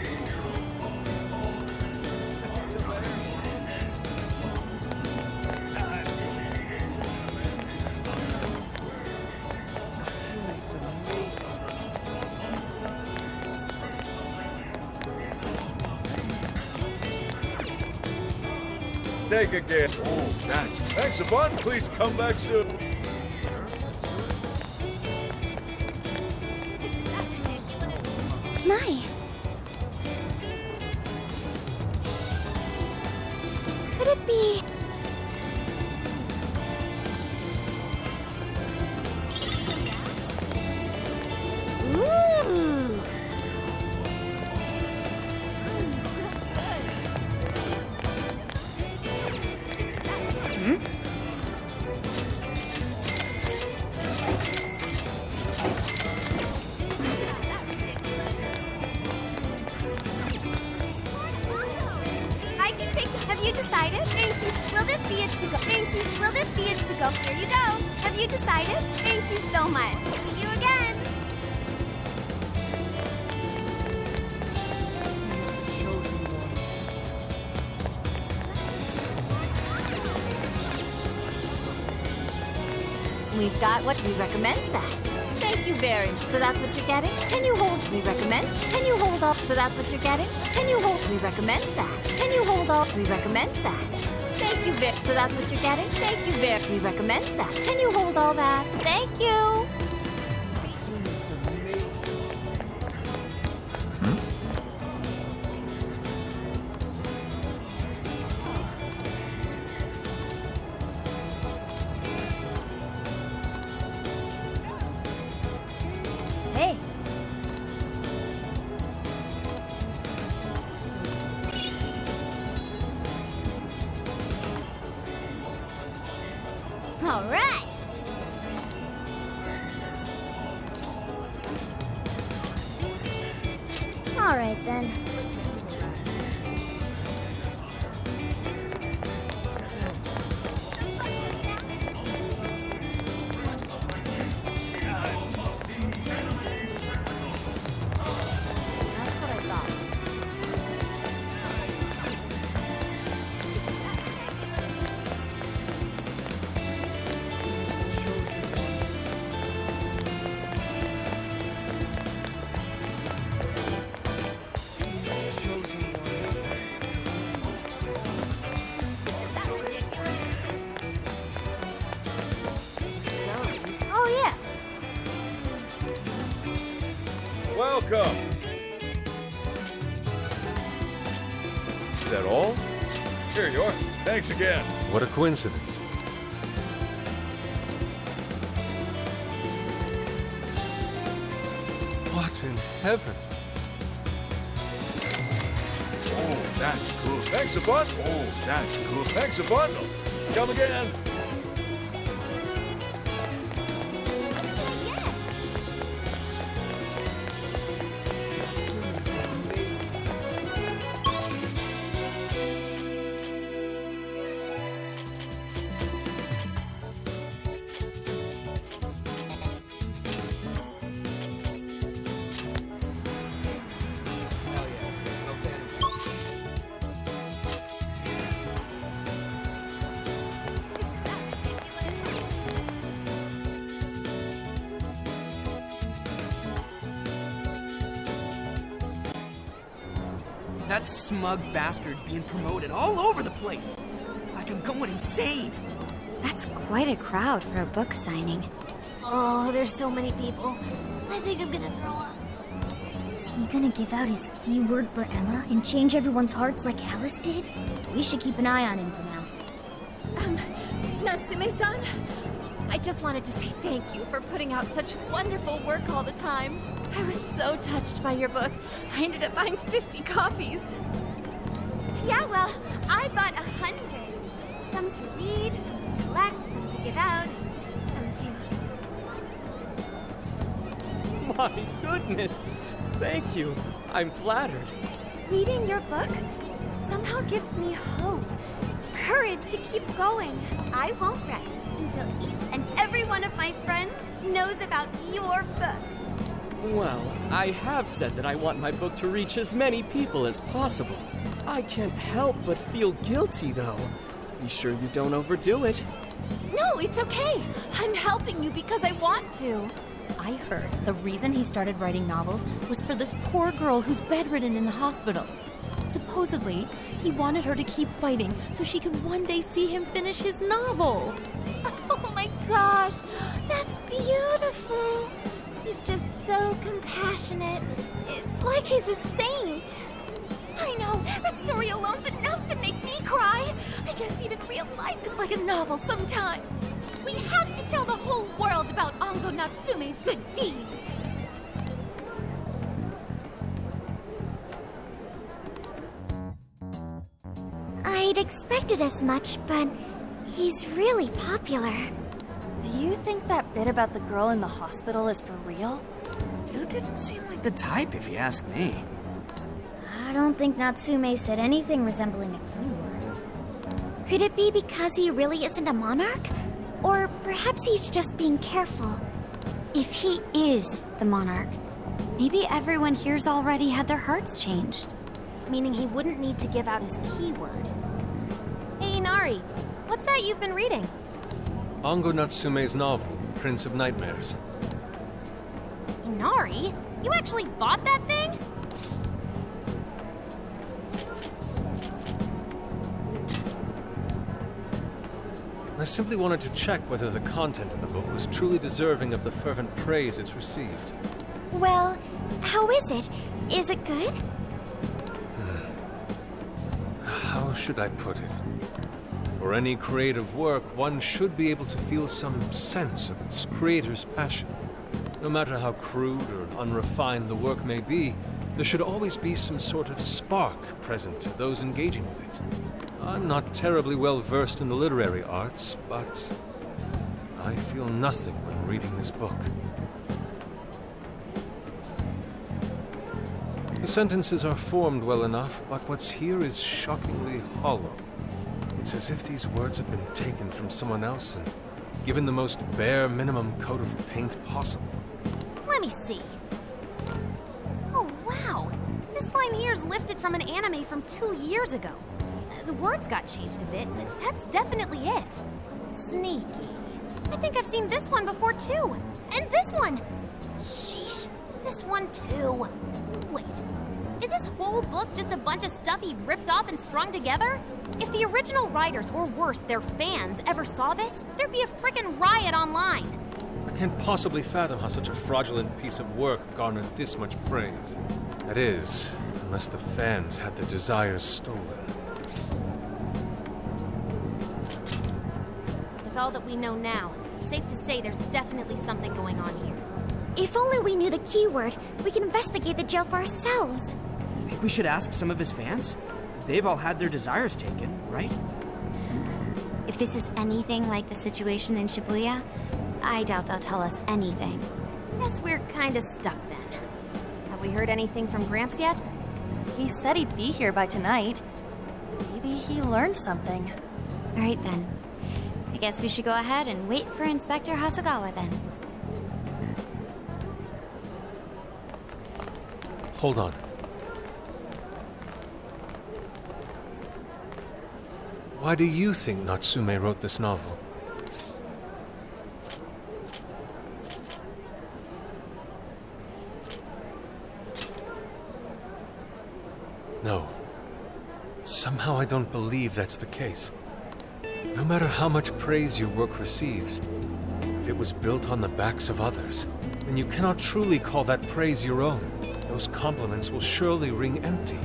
Take again. Oh, that's... Thanks a bunch. Please come back soon. My. Could it be... Ooh. I can take it. Have you decided? Thank you. Will this be a to-go? Thank you. Will this be a to-go? Here you go. Have you decided? Thank you so much. See you again. We've got what we recommend that. Thank you very much. So that's what you're getting? Can you hold? We recommend. Can you hold off? So that's what you're getting? Can you hold? We recommend that. Can you hold off? We recommend that. Thank you very. So that's what you're getting? Thank you very. We recommend that. Can you hold all that? Thank you. Hey. All right. All right then. That's what I thought. Oh yeah. Welcome. Is that all? Here you are. Thanks again. What a coincidence. What in heaven? Oh, that's cool. Thanks a bunch. Oh, that's cool. Thanks a bundle. Come again. That smug bastard's being promoted all over the place. Like I'm going insane. That's quite a crowd for a book signing. Oh, there's so many people. I think I'm gonna throw up. he gonna give out his keyword for Emma and change everyone's hearts like Alice did? We should keep an eye on him for now. Natsume-san, I just wanted to say thank you for putting out such wonderful work all the time. I was so touched by your book. I ended up buying 50 copies. Yeah, well, I bought 100. Some to read, some to collect, some to give out, and some to... My goodness! Thank you. I'm flattered. Reading your book somehow gives me hope. Courage to keep going. I won't rest until each and every one of my friends knows about your book. Well, I have said that I want my book to reach as many people as possible. I can't help but feel guilty, though. Be sure you don't overdo it. No, it's okay. I'm helping you because I want to. I heard the reason he started writing novels was for this poor girl who's bedridden in the hospital. Supposedly, he wanted her to keep fighting so she could one day see him finish his novel. Oh my gosh, that's beautiful. He's just so compassionate. It's like he's a saint. I know, that story alone's enough to make me cry. I guess even real life is like a novel sometimes. We have to tell the whole world about Ango Natsume's good deeds. I'd expected as much, but he's really popular. Do you think that bit about the girl in the hospital is for real? Dude didn't seem like the type, if you ask me. I don't think Natsume said anything resembling a keyword. Could it be because he really isn't a monarch? Or perhaps he's just being careful. If he is the monarch, maybe everyone here's already had their hearts changed. Meaning he wouldn't need to give out his keyword. Hey, Inari, what's that you've been reading? Ango Natsume's novel, Prince of Nightmares. Inari? You actually bought that thing? I simply wanted to check whether the content of the book was truly deserving of the fervent praise it's received. Well, how is it? Is it good? How should I put it? For any creative work, one should be able to feel some sense of its creator's passion. No matter how crude or unrefined the work may be, there should always be some sort of spark present to those engaging with it. I'm not terribly well versed in the literary arts, but I feel nothing when reading this book. The sentences are formed well enough, but what's here is shockingly hollow. It's as if these words have been taken from someone else and given the most bare minimum coat of paint possible. Let me see. Oh, wow. This line here is lifted from an anime from 2 years ago. The words got changed a bit, but that's definitely it. Sneaky. I think I've seen this one before, too. And this one! Sheesh. This one, too. Wait. Is this whole book just a bunch of stuff he ripped off and strung together? If the original writers, or worse, their fans, ever saw this, there'd be a frickin' riot online. I can't possibly fathom how such a fraudulent piece of work garnered this much praise. That is, unless the fans had their desires stolen. With all that we know now, safe to say there's definitely something going on here. If only we knew the keyword, we can investigate the jail for ourselves. Think we should ask some of his fans? They've all had their desires taken, right? If this is anything like the situation in Shibuya, I doubt they'll tell us anything. Guess we're kinda stuck then. Have we heard anything from Gramps yet? He said he'd be here by tonight. Maybe he learned something. All right then. I guess we should go ahead and wait for Inspector Hasegawa then. Hold on. Why do you think Natsume wrote this novel? No. Somehow I don't believe that's the case. No matter how much praise your work receives, if it was built on the backs of others, then you cannot truly call that praise your own. those compliments will surely ring empty.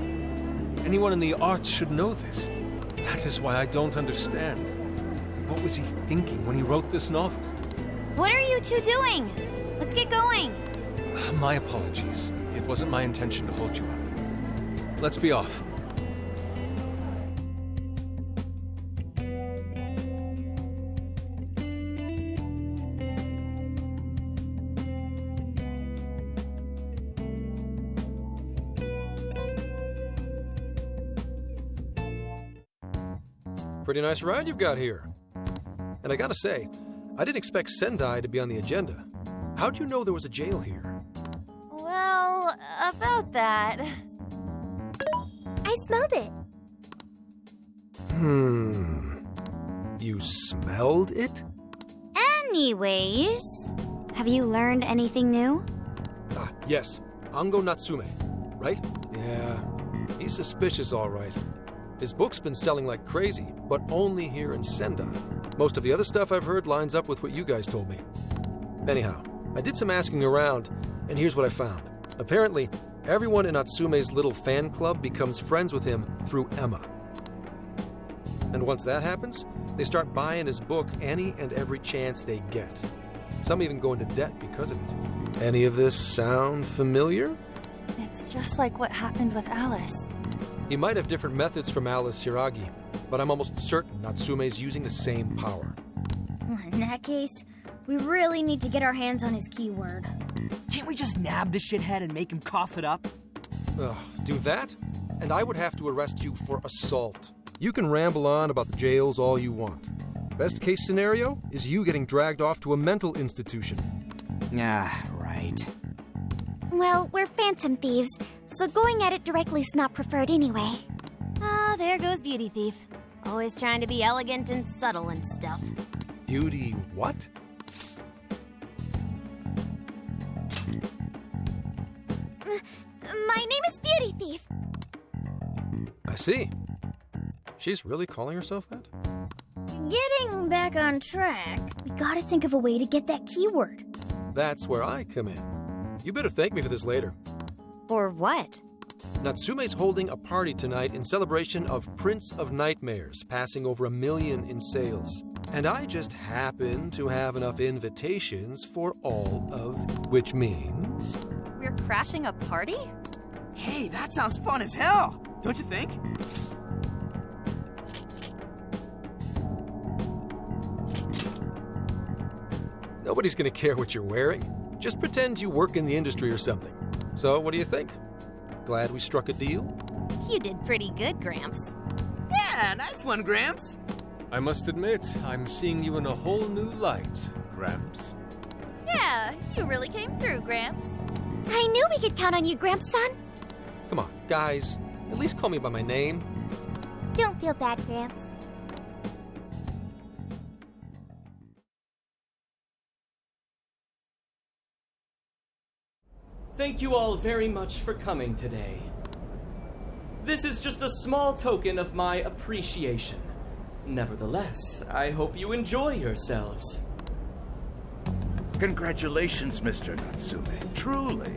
Anyone in the arts should know this. That is why I don't understand. What was he thinking when he wrote this novel? What are you two doing? Let's get going. My apologies. It wasn't my intention to hold you up. Let's be off. Pretty nice ride you've got here. And I gotta say, I didn't expect Sendai to be on the agenda. How'd you know there was a jail here? Well, about that. I smelled it. You smelled it? Anyways, have you learned anything new? Ah, yes. Ango Natsume, right? Yeah. He's suspicious, all right. His book's been selling like crazy, but only here in Sendai. Most of the other stuff I've heard lines up with what you guys told me. Anyhow, I did some asking around, and here's what I found. Apparently, everyone in Natsume's little fan club becomes friends with him through Emma. And once that happens, they start buying his book any and every chance they get. Some even go into debt because of it. Any of this sound familiar? It's just like what happened with Alice. He might have different methods from Alice Hiragi, but I'm almost certain Natsume's using the same power. In that case, we really need to get our hands on his keyword. Can't we just nab the shithead and make him cough it up? Do that? And I would have to arrest you for assault. You can ramble on about the jails all you want. Best case scenario is you getting dragged off to a mental institution. Ah, right. Well, we're phantom thieves, so going at it directly is not preferred anyway. Ah, there goes Beauty Thief. Always trying to be elegant and subtle and stuff. Beauty what? My name is Beauty Thief. I see. She's really calling herself that? Getting back on track, we gotta think of a way to get that keyword. That's where I come in. You better thank me for this later. For what? Natsume's holding a party tonight in celebration of Prince of Nightmares, passing over 1 million in sales. And I just happen to have enough invitations for all of, which means... We're crashing a party? Hey, that sounds fun as hell, don't you think? Nobody's gonna care what you're wearing. Just pretend you work in the industry or something. So, what do you think? Glad we struck a deal? You did pretty good, Gramps. Yeah, nice one, Gramps. I must admit, I'm seeing you in a whole new light, Gramps. Yeah, you really came through, Gramps. I knew we could count on you, Gramps-son. Come on, guys. At least call me by my name. Don't feel bad, Gramps. Thank you all very much for coming today. This is just a small token of my appreciation. Nevertheless, I hope you enjoy yourselves. Congratulations, Mr. Natsume. Truly.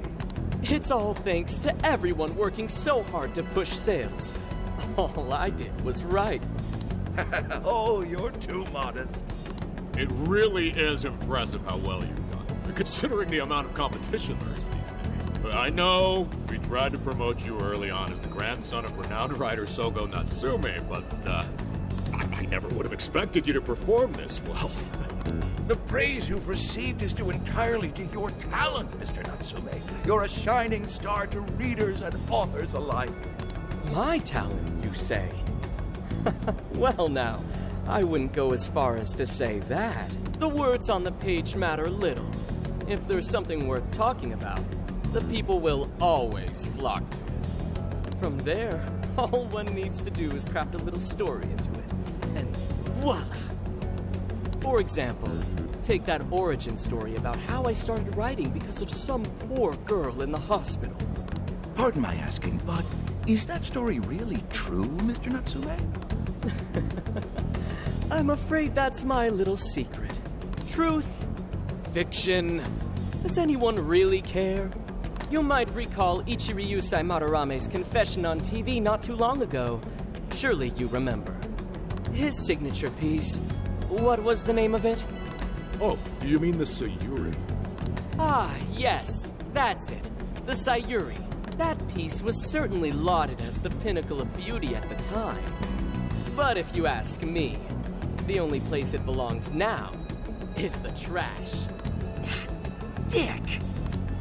It's all thanks to everyone working so hard to push sales. All I did was write. Oh, you're too modest. It really is impressive how well you've done, considering the amount of competition there is these days. I know we tried to promote you early on as the grandson of renowned writer Sogo Natsume, but I never would have expected you to perform this well. The praise you've received is due entirely to your talent, Mr. Natsume. You're a shining star to readers and authors alike. My talent, you say? Well now, I wouldn't go as far as to say that. The words on the page matter little. If there's something worth talking about, the people will always flock to it. From there, all one needs to do is craft a little story into it, and voila! For example, take that origin story about how I started writing because of some poor girl in the hospital. Pardon my asking, but is that story really true, Mr. Natsume? I'm afraid that's my little secret. Truth, fiction, does anyone really care? You might recall Ichiryusai Madarame's confession on TV not too long ago. Surely you remember. His signature piece. What was the name of it? Oh, you mean the Sayuri? Ah, yes. That's it. The Sayuri. That piece was certainly lauded as the pinnacle of beauty at the time. But if you ask me, the only place it belongs now is the trash. Dick!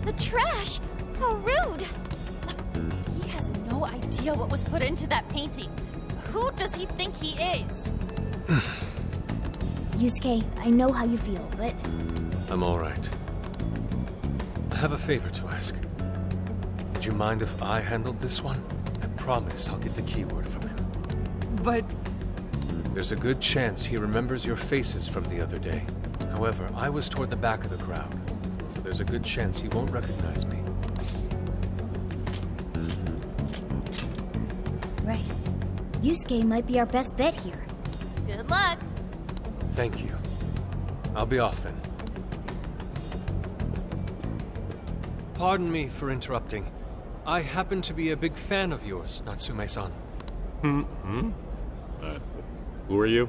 The trash? How rude! He has no idea what was put into that painting. Who does he think he is? Yusuke, I know how you feel, but... I'm all right. I have a favor to ask. Would you mind if I handled this one? I promise I'll get the keyword from him. But... There's a good chance he remembers your faces from the other day. However, I was toward the back of the crowd, so there's a good chance he won't recognize me. Right. Yusuke might be our best bet here. Good luck. Thank you. I'll be off then. Pardon me for interrupting. I happen to be a big fan of yours, Natsume-san. Who are you?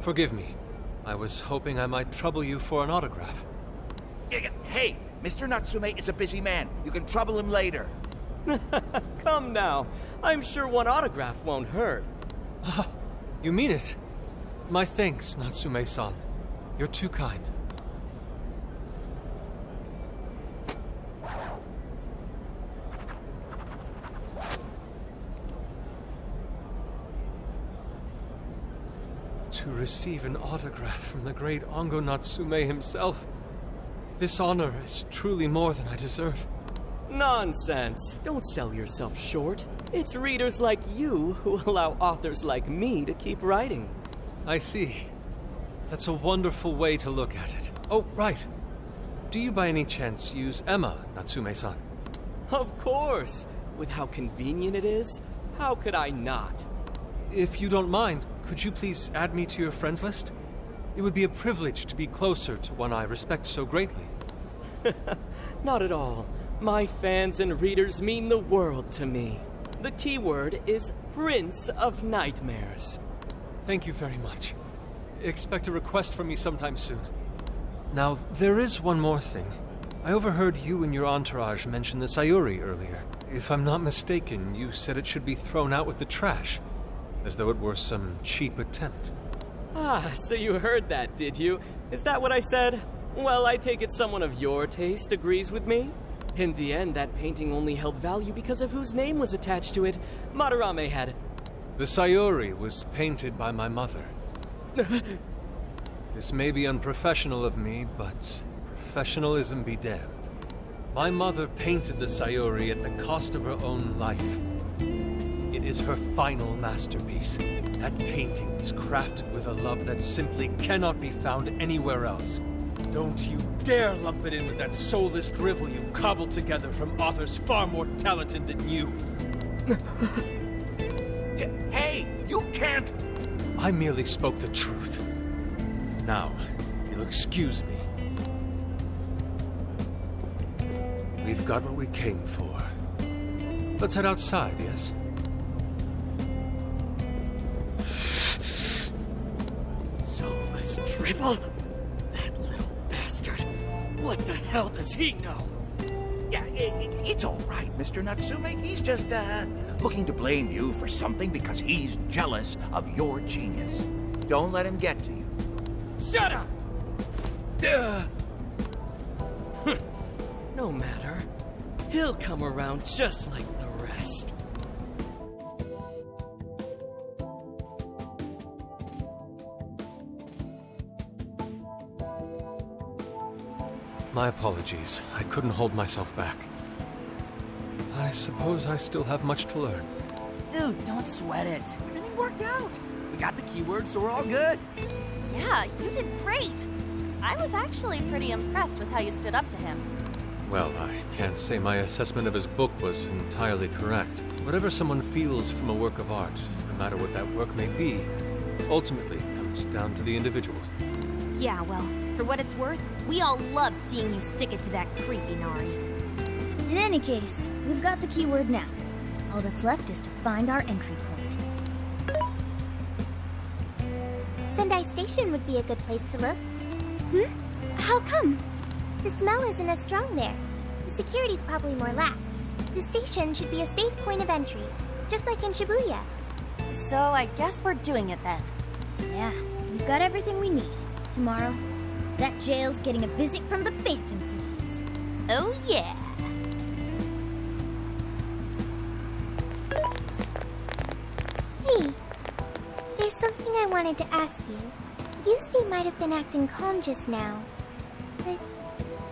Forgive me. I was hoping I might trouble you for an autograph. Hey, Mr. Natsume is a busy man. You can trouble him later. Come now. I'm sure one autograph won't hurt. You mean it? My thanks, Natsume-san. You're too kind. To receive an autograph from the great Ongo Natsume himself. This honor is truly more than I deserve. Nonsense. Don't sell yourself short. It's readers like you who allow authors like me to keep writing. I see. That's a wonderful way to look at it. Oh, right. Do you by any chance use Emma, Natsume-san? Of course. With how convenient it is, how could I not? If you don't mind, could you please add me to your friends list? It would be a privilege to be closer to one I respect so greatly. Not at all. My fans and readers mean the world to me. The keyword is Prince of Nightmares. Thank you very much. Expect a request from me sometime soon. Now, there is one more thing. I overheard you and your entourage mention the Sayuri earlier. If I'm not mistaken, you said it should be thrown out with the trash, as though it were some cheap attempt. Ah, so you heard that, did you? Is that what I said? Well, I take it someone of your taste agrees with me. In the end, that painting only held value because of whose name was attached to it. Madarame had... The Sayuri was painted by my mother. This may be unprofessional of me, but professionalism be damned. My mother painted the Sayuri at the cost of her own life. It is her final masterpiece. That painting is crafted with a love that simply cannot be found anywhere else. Don't you dare lump it in with that soulless drivel you cobbled together from authors far more talented than you. Hey, you can't... I merely spoke the truth. Now, if you'll excuse me. We've got what we came for. Let's head outside, yes? Soulless drivel? That little bastard. What the hell does he know? Yeah, it's all right, Mr. Natsume. He's just, looking to blame you for something because he's jealous of your genius. Don't let him get to you. Shut up! No matter. He'll come around just like the rest. My apologies. I couldn't hold myself back. I suppose I still have much to learn. Dude, don't sweat it. Everything worked out. We got the keyword, so we're all good. Yeah, you did great. I was actually pretty impressed with how you stood up to him. Well, I can't say my assessment of his book was entirely correct. Whatever someone feels from a work of art, no matter what that work may be, ultimately comes down to the individual. Yeah, well, for what it's worth, we all loved seeing you stick it to that creepy Nari. In any case, we've got the keyword now. All that's left is to find our entry point. Sendai Station would be a good place to look. Hmm? How come? The smell isn't as strong there. The security's probably more lax. The station should be a safe point of entry, just like in Shibuya. So I guess we're doing it then. Yeah, we've got everything we need. Tomorrow, that jail's getting a visit from the Phantom Thieves. Oh yeah. Hey, there's something I wanted to ask you. Yusuke might have been acting calm just now, but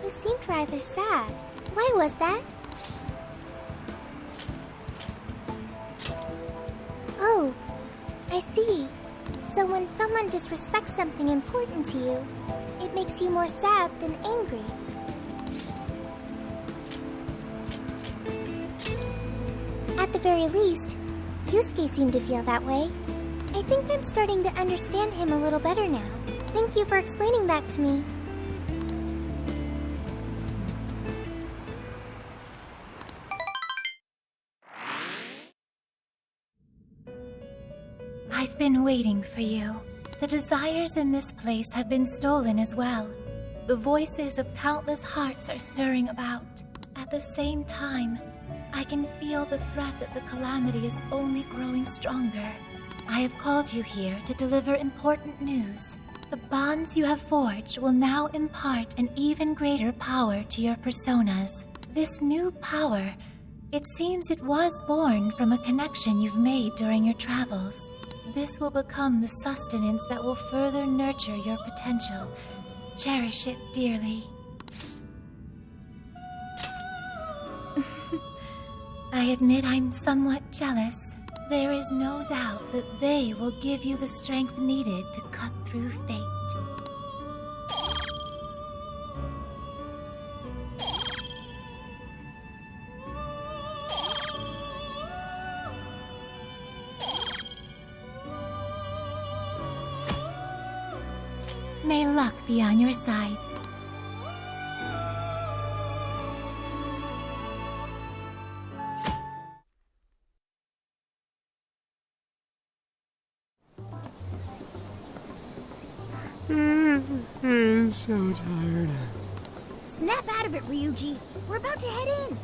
he seemed rather sad. Why was that? Oh, I see. So when someone disrespects something important to you, it makes you more sad than angry. At the very least, Yusuke seemed to feel that way. I think I'm starting to understand him a little better now. Thank you for explaining that to me. I've been waiting for you. The desires in this place have been stolen as well. The voices of countless hearts are stirring about. At the same time, I can feel the threat of the calamity is only growing stronger. I have called you here to deliver important news. The bonds you have forged will now impart an even greater power to your personas. This new power, it seems it was born from a connection you've made during your travels. This will become the sustenance that will further nurture your potential. Cherish it dearly. I admit I'm somewhat jealous. There is no doubt that they will give you the strength needed to cut through fate. May luck be on your side. I'm so tired. Snap out of it, Ryuji. We're about to head in.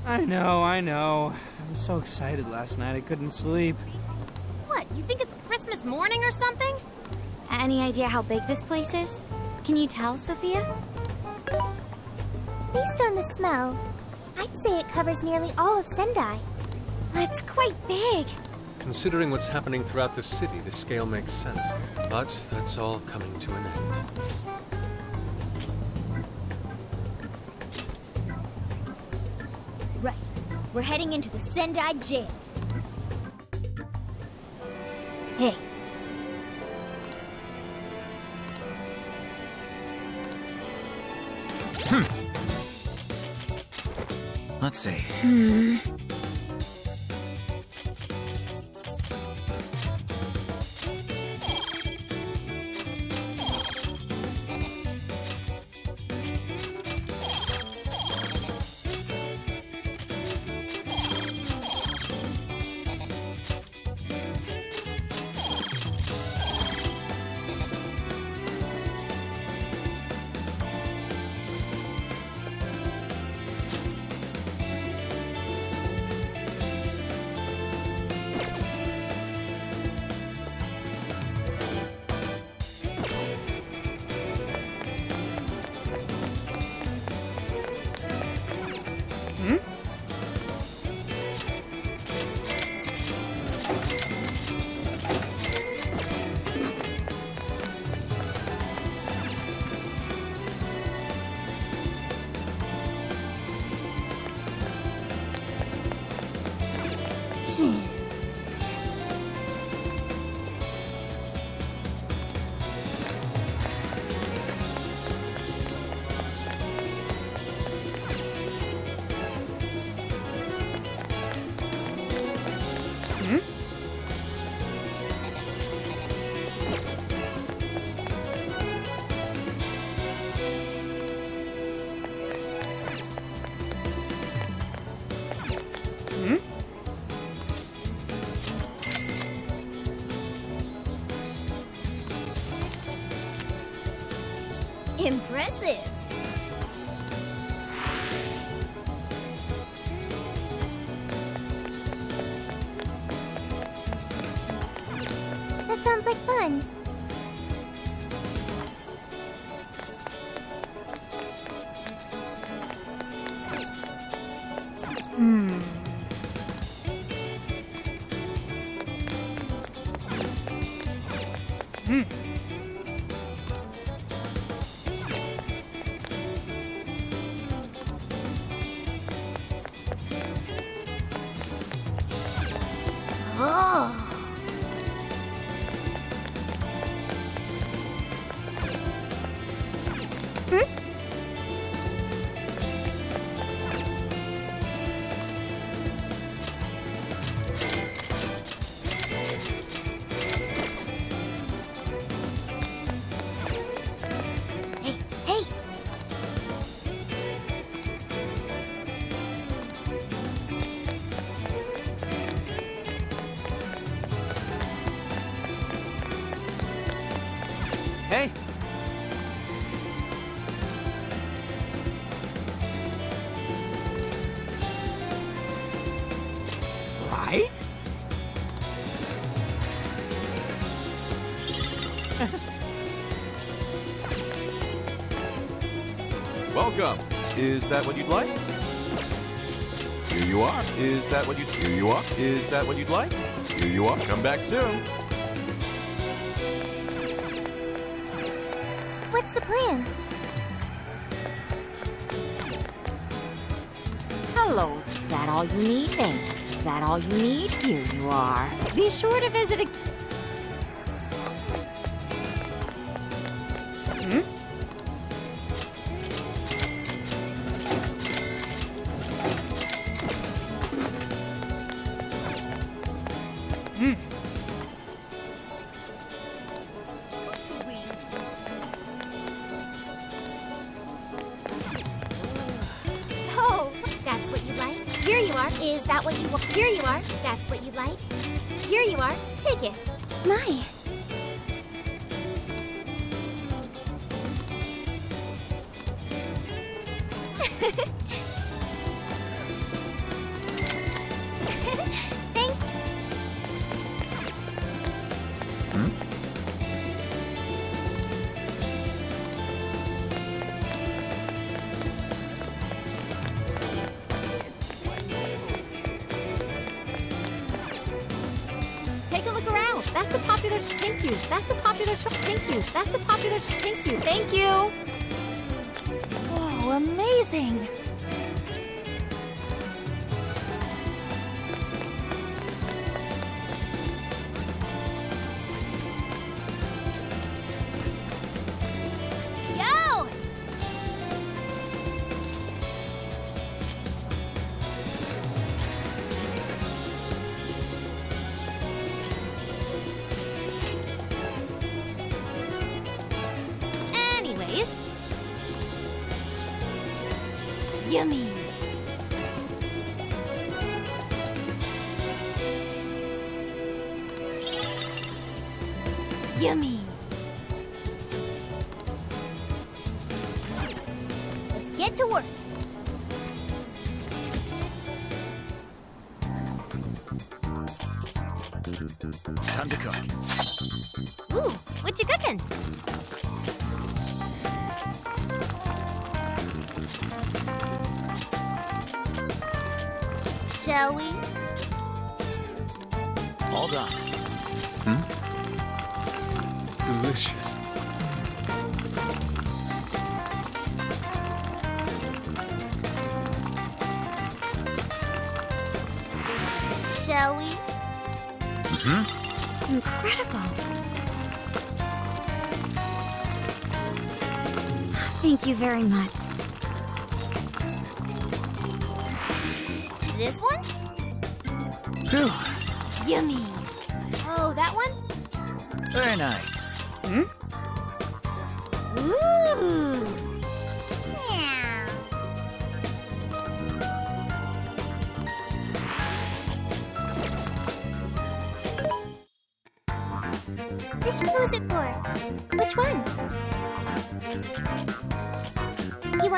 I know. I was so excited last night I couldn't sleep. What, you think it's Christmas morning or something? Any idea how big this place is? Can you tell, Sophia? Based on the smell, I'd say it covers nearly all of Sendai. That's quite big. Considering what's happening throughout the city, the scale makes sense. But that's all coming to an end. Right. We're heading into the Sendai jail. Hey. Let's see. Impressive. That sounds like fun. Oh. Hey, hey! Hey! Right? Welcome. Is that what you'd like? Here you are. Is that what you? Here you are. Is that what you'd like? Here you are. Come back soon. What's the plan? Hello. Is that all you need? Thanks. Is that all you need? Here you are. Be sure to visit again. Oh, that's what you like? Here you are. Is that what you want? Here you are. That's what you like? Here you are. Take it. My. Thanks. Take a look around. That's a popular. Thank you. That's a popular. Thank you. That's a popular. Thank you. Thank you. Whoa, amazing! Yo! Anyways. Yummy! Yummy! Let's get to work. Time to cook. Ooh, what you cooking? Shall we? All done. Delicious. Shall we? Incredible. Thank you very much. This one? Phew. Yummy! Oh, that one? Very nice. Ooh! Who's it for? Which one?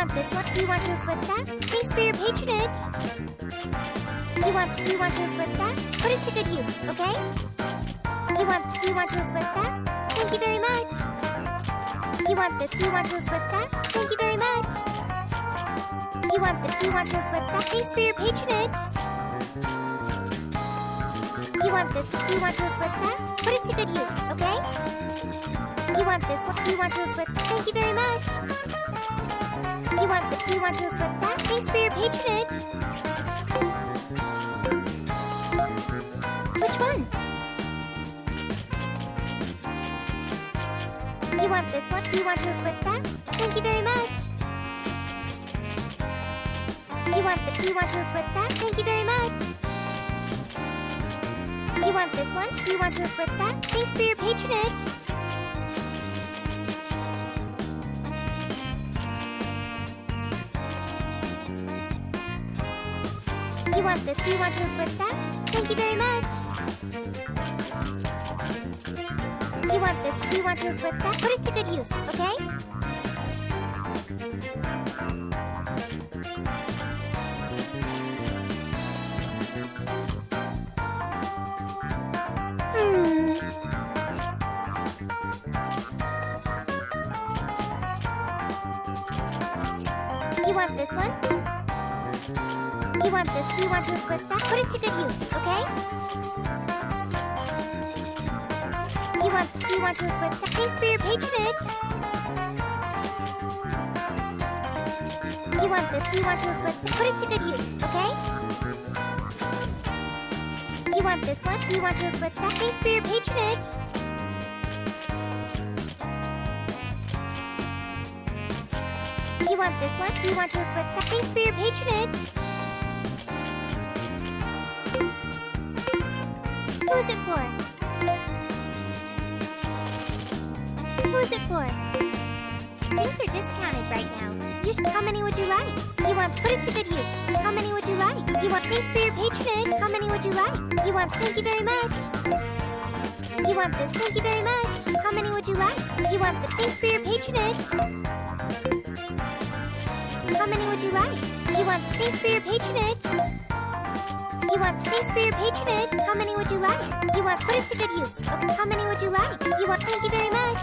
want this one? Do you want to equip that? Thanks for your patronage. Do you want to equip that? Put it to good use, okay? Do you want to equip that? Thank you very much. Do you want this? Do you want to equip that? Thank you very much. Do you want this? Do you want to equip that? Thanks for your patronage. Do you want this? Do you want to equip that? Put it to good use, okay? Do you want this one? Do you want to equip that? Thank you very much. Do you want this? Do you want to equip that? Thanks for your patronage. Which one? Do you want this one? Do you want to equip that? Thank you very much. Do you want this? Do you want to equip that? Thank you very much. Do you want this one? Do you want to equip that? Thanks for your patronage. Do you want this? Do you want to equip that? Thank you very much. Do you want this? Do you want to equip that? Put it to good use, okay? Do you want this one? Do you want this? Do you want to equip that? Put it to good use, okay? Do you want to equip that? Thanks for your patronage. Do you want this? Do you want to equip that? Put it to good use, okay? Do you want this one? Do you want to equip that? Thanks for your patronage. Do you want this one? Do you want to equip that? Thanks for your patronage. Who's it for? Who's it for? Things are discounted right now. How many would you like? You want put it to good use. How many would you like? You want thanks for your patronage. How many would you like? You want thank you very much. You want this? Thank you very much. How many would you like? You want the thanks for your patronage. How many would you like? You want thanks for your patronage. You want thanks for your patronage. How many would you like? You want put it to good use. Okay. How many would you like? You want thank you very much.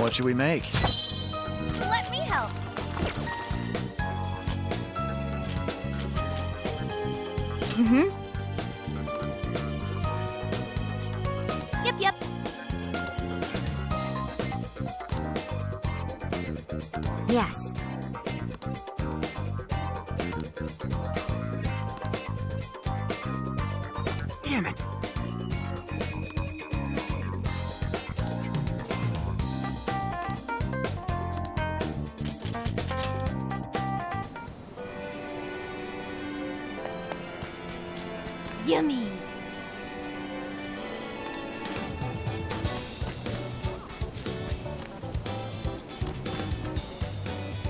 What should we make? Let me help. Mm-hmm. Yep. Yes. Damn it! Yummy!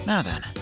Now then.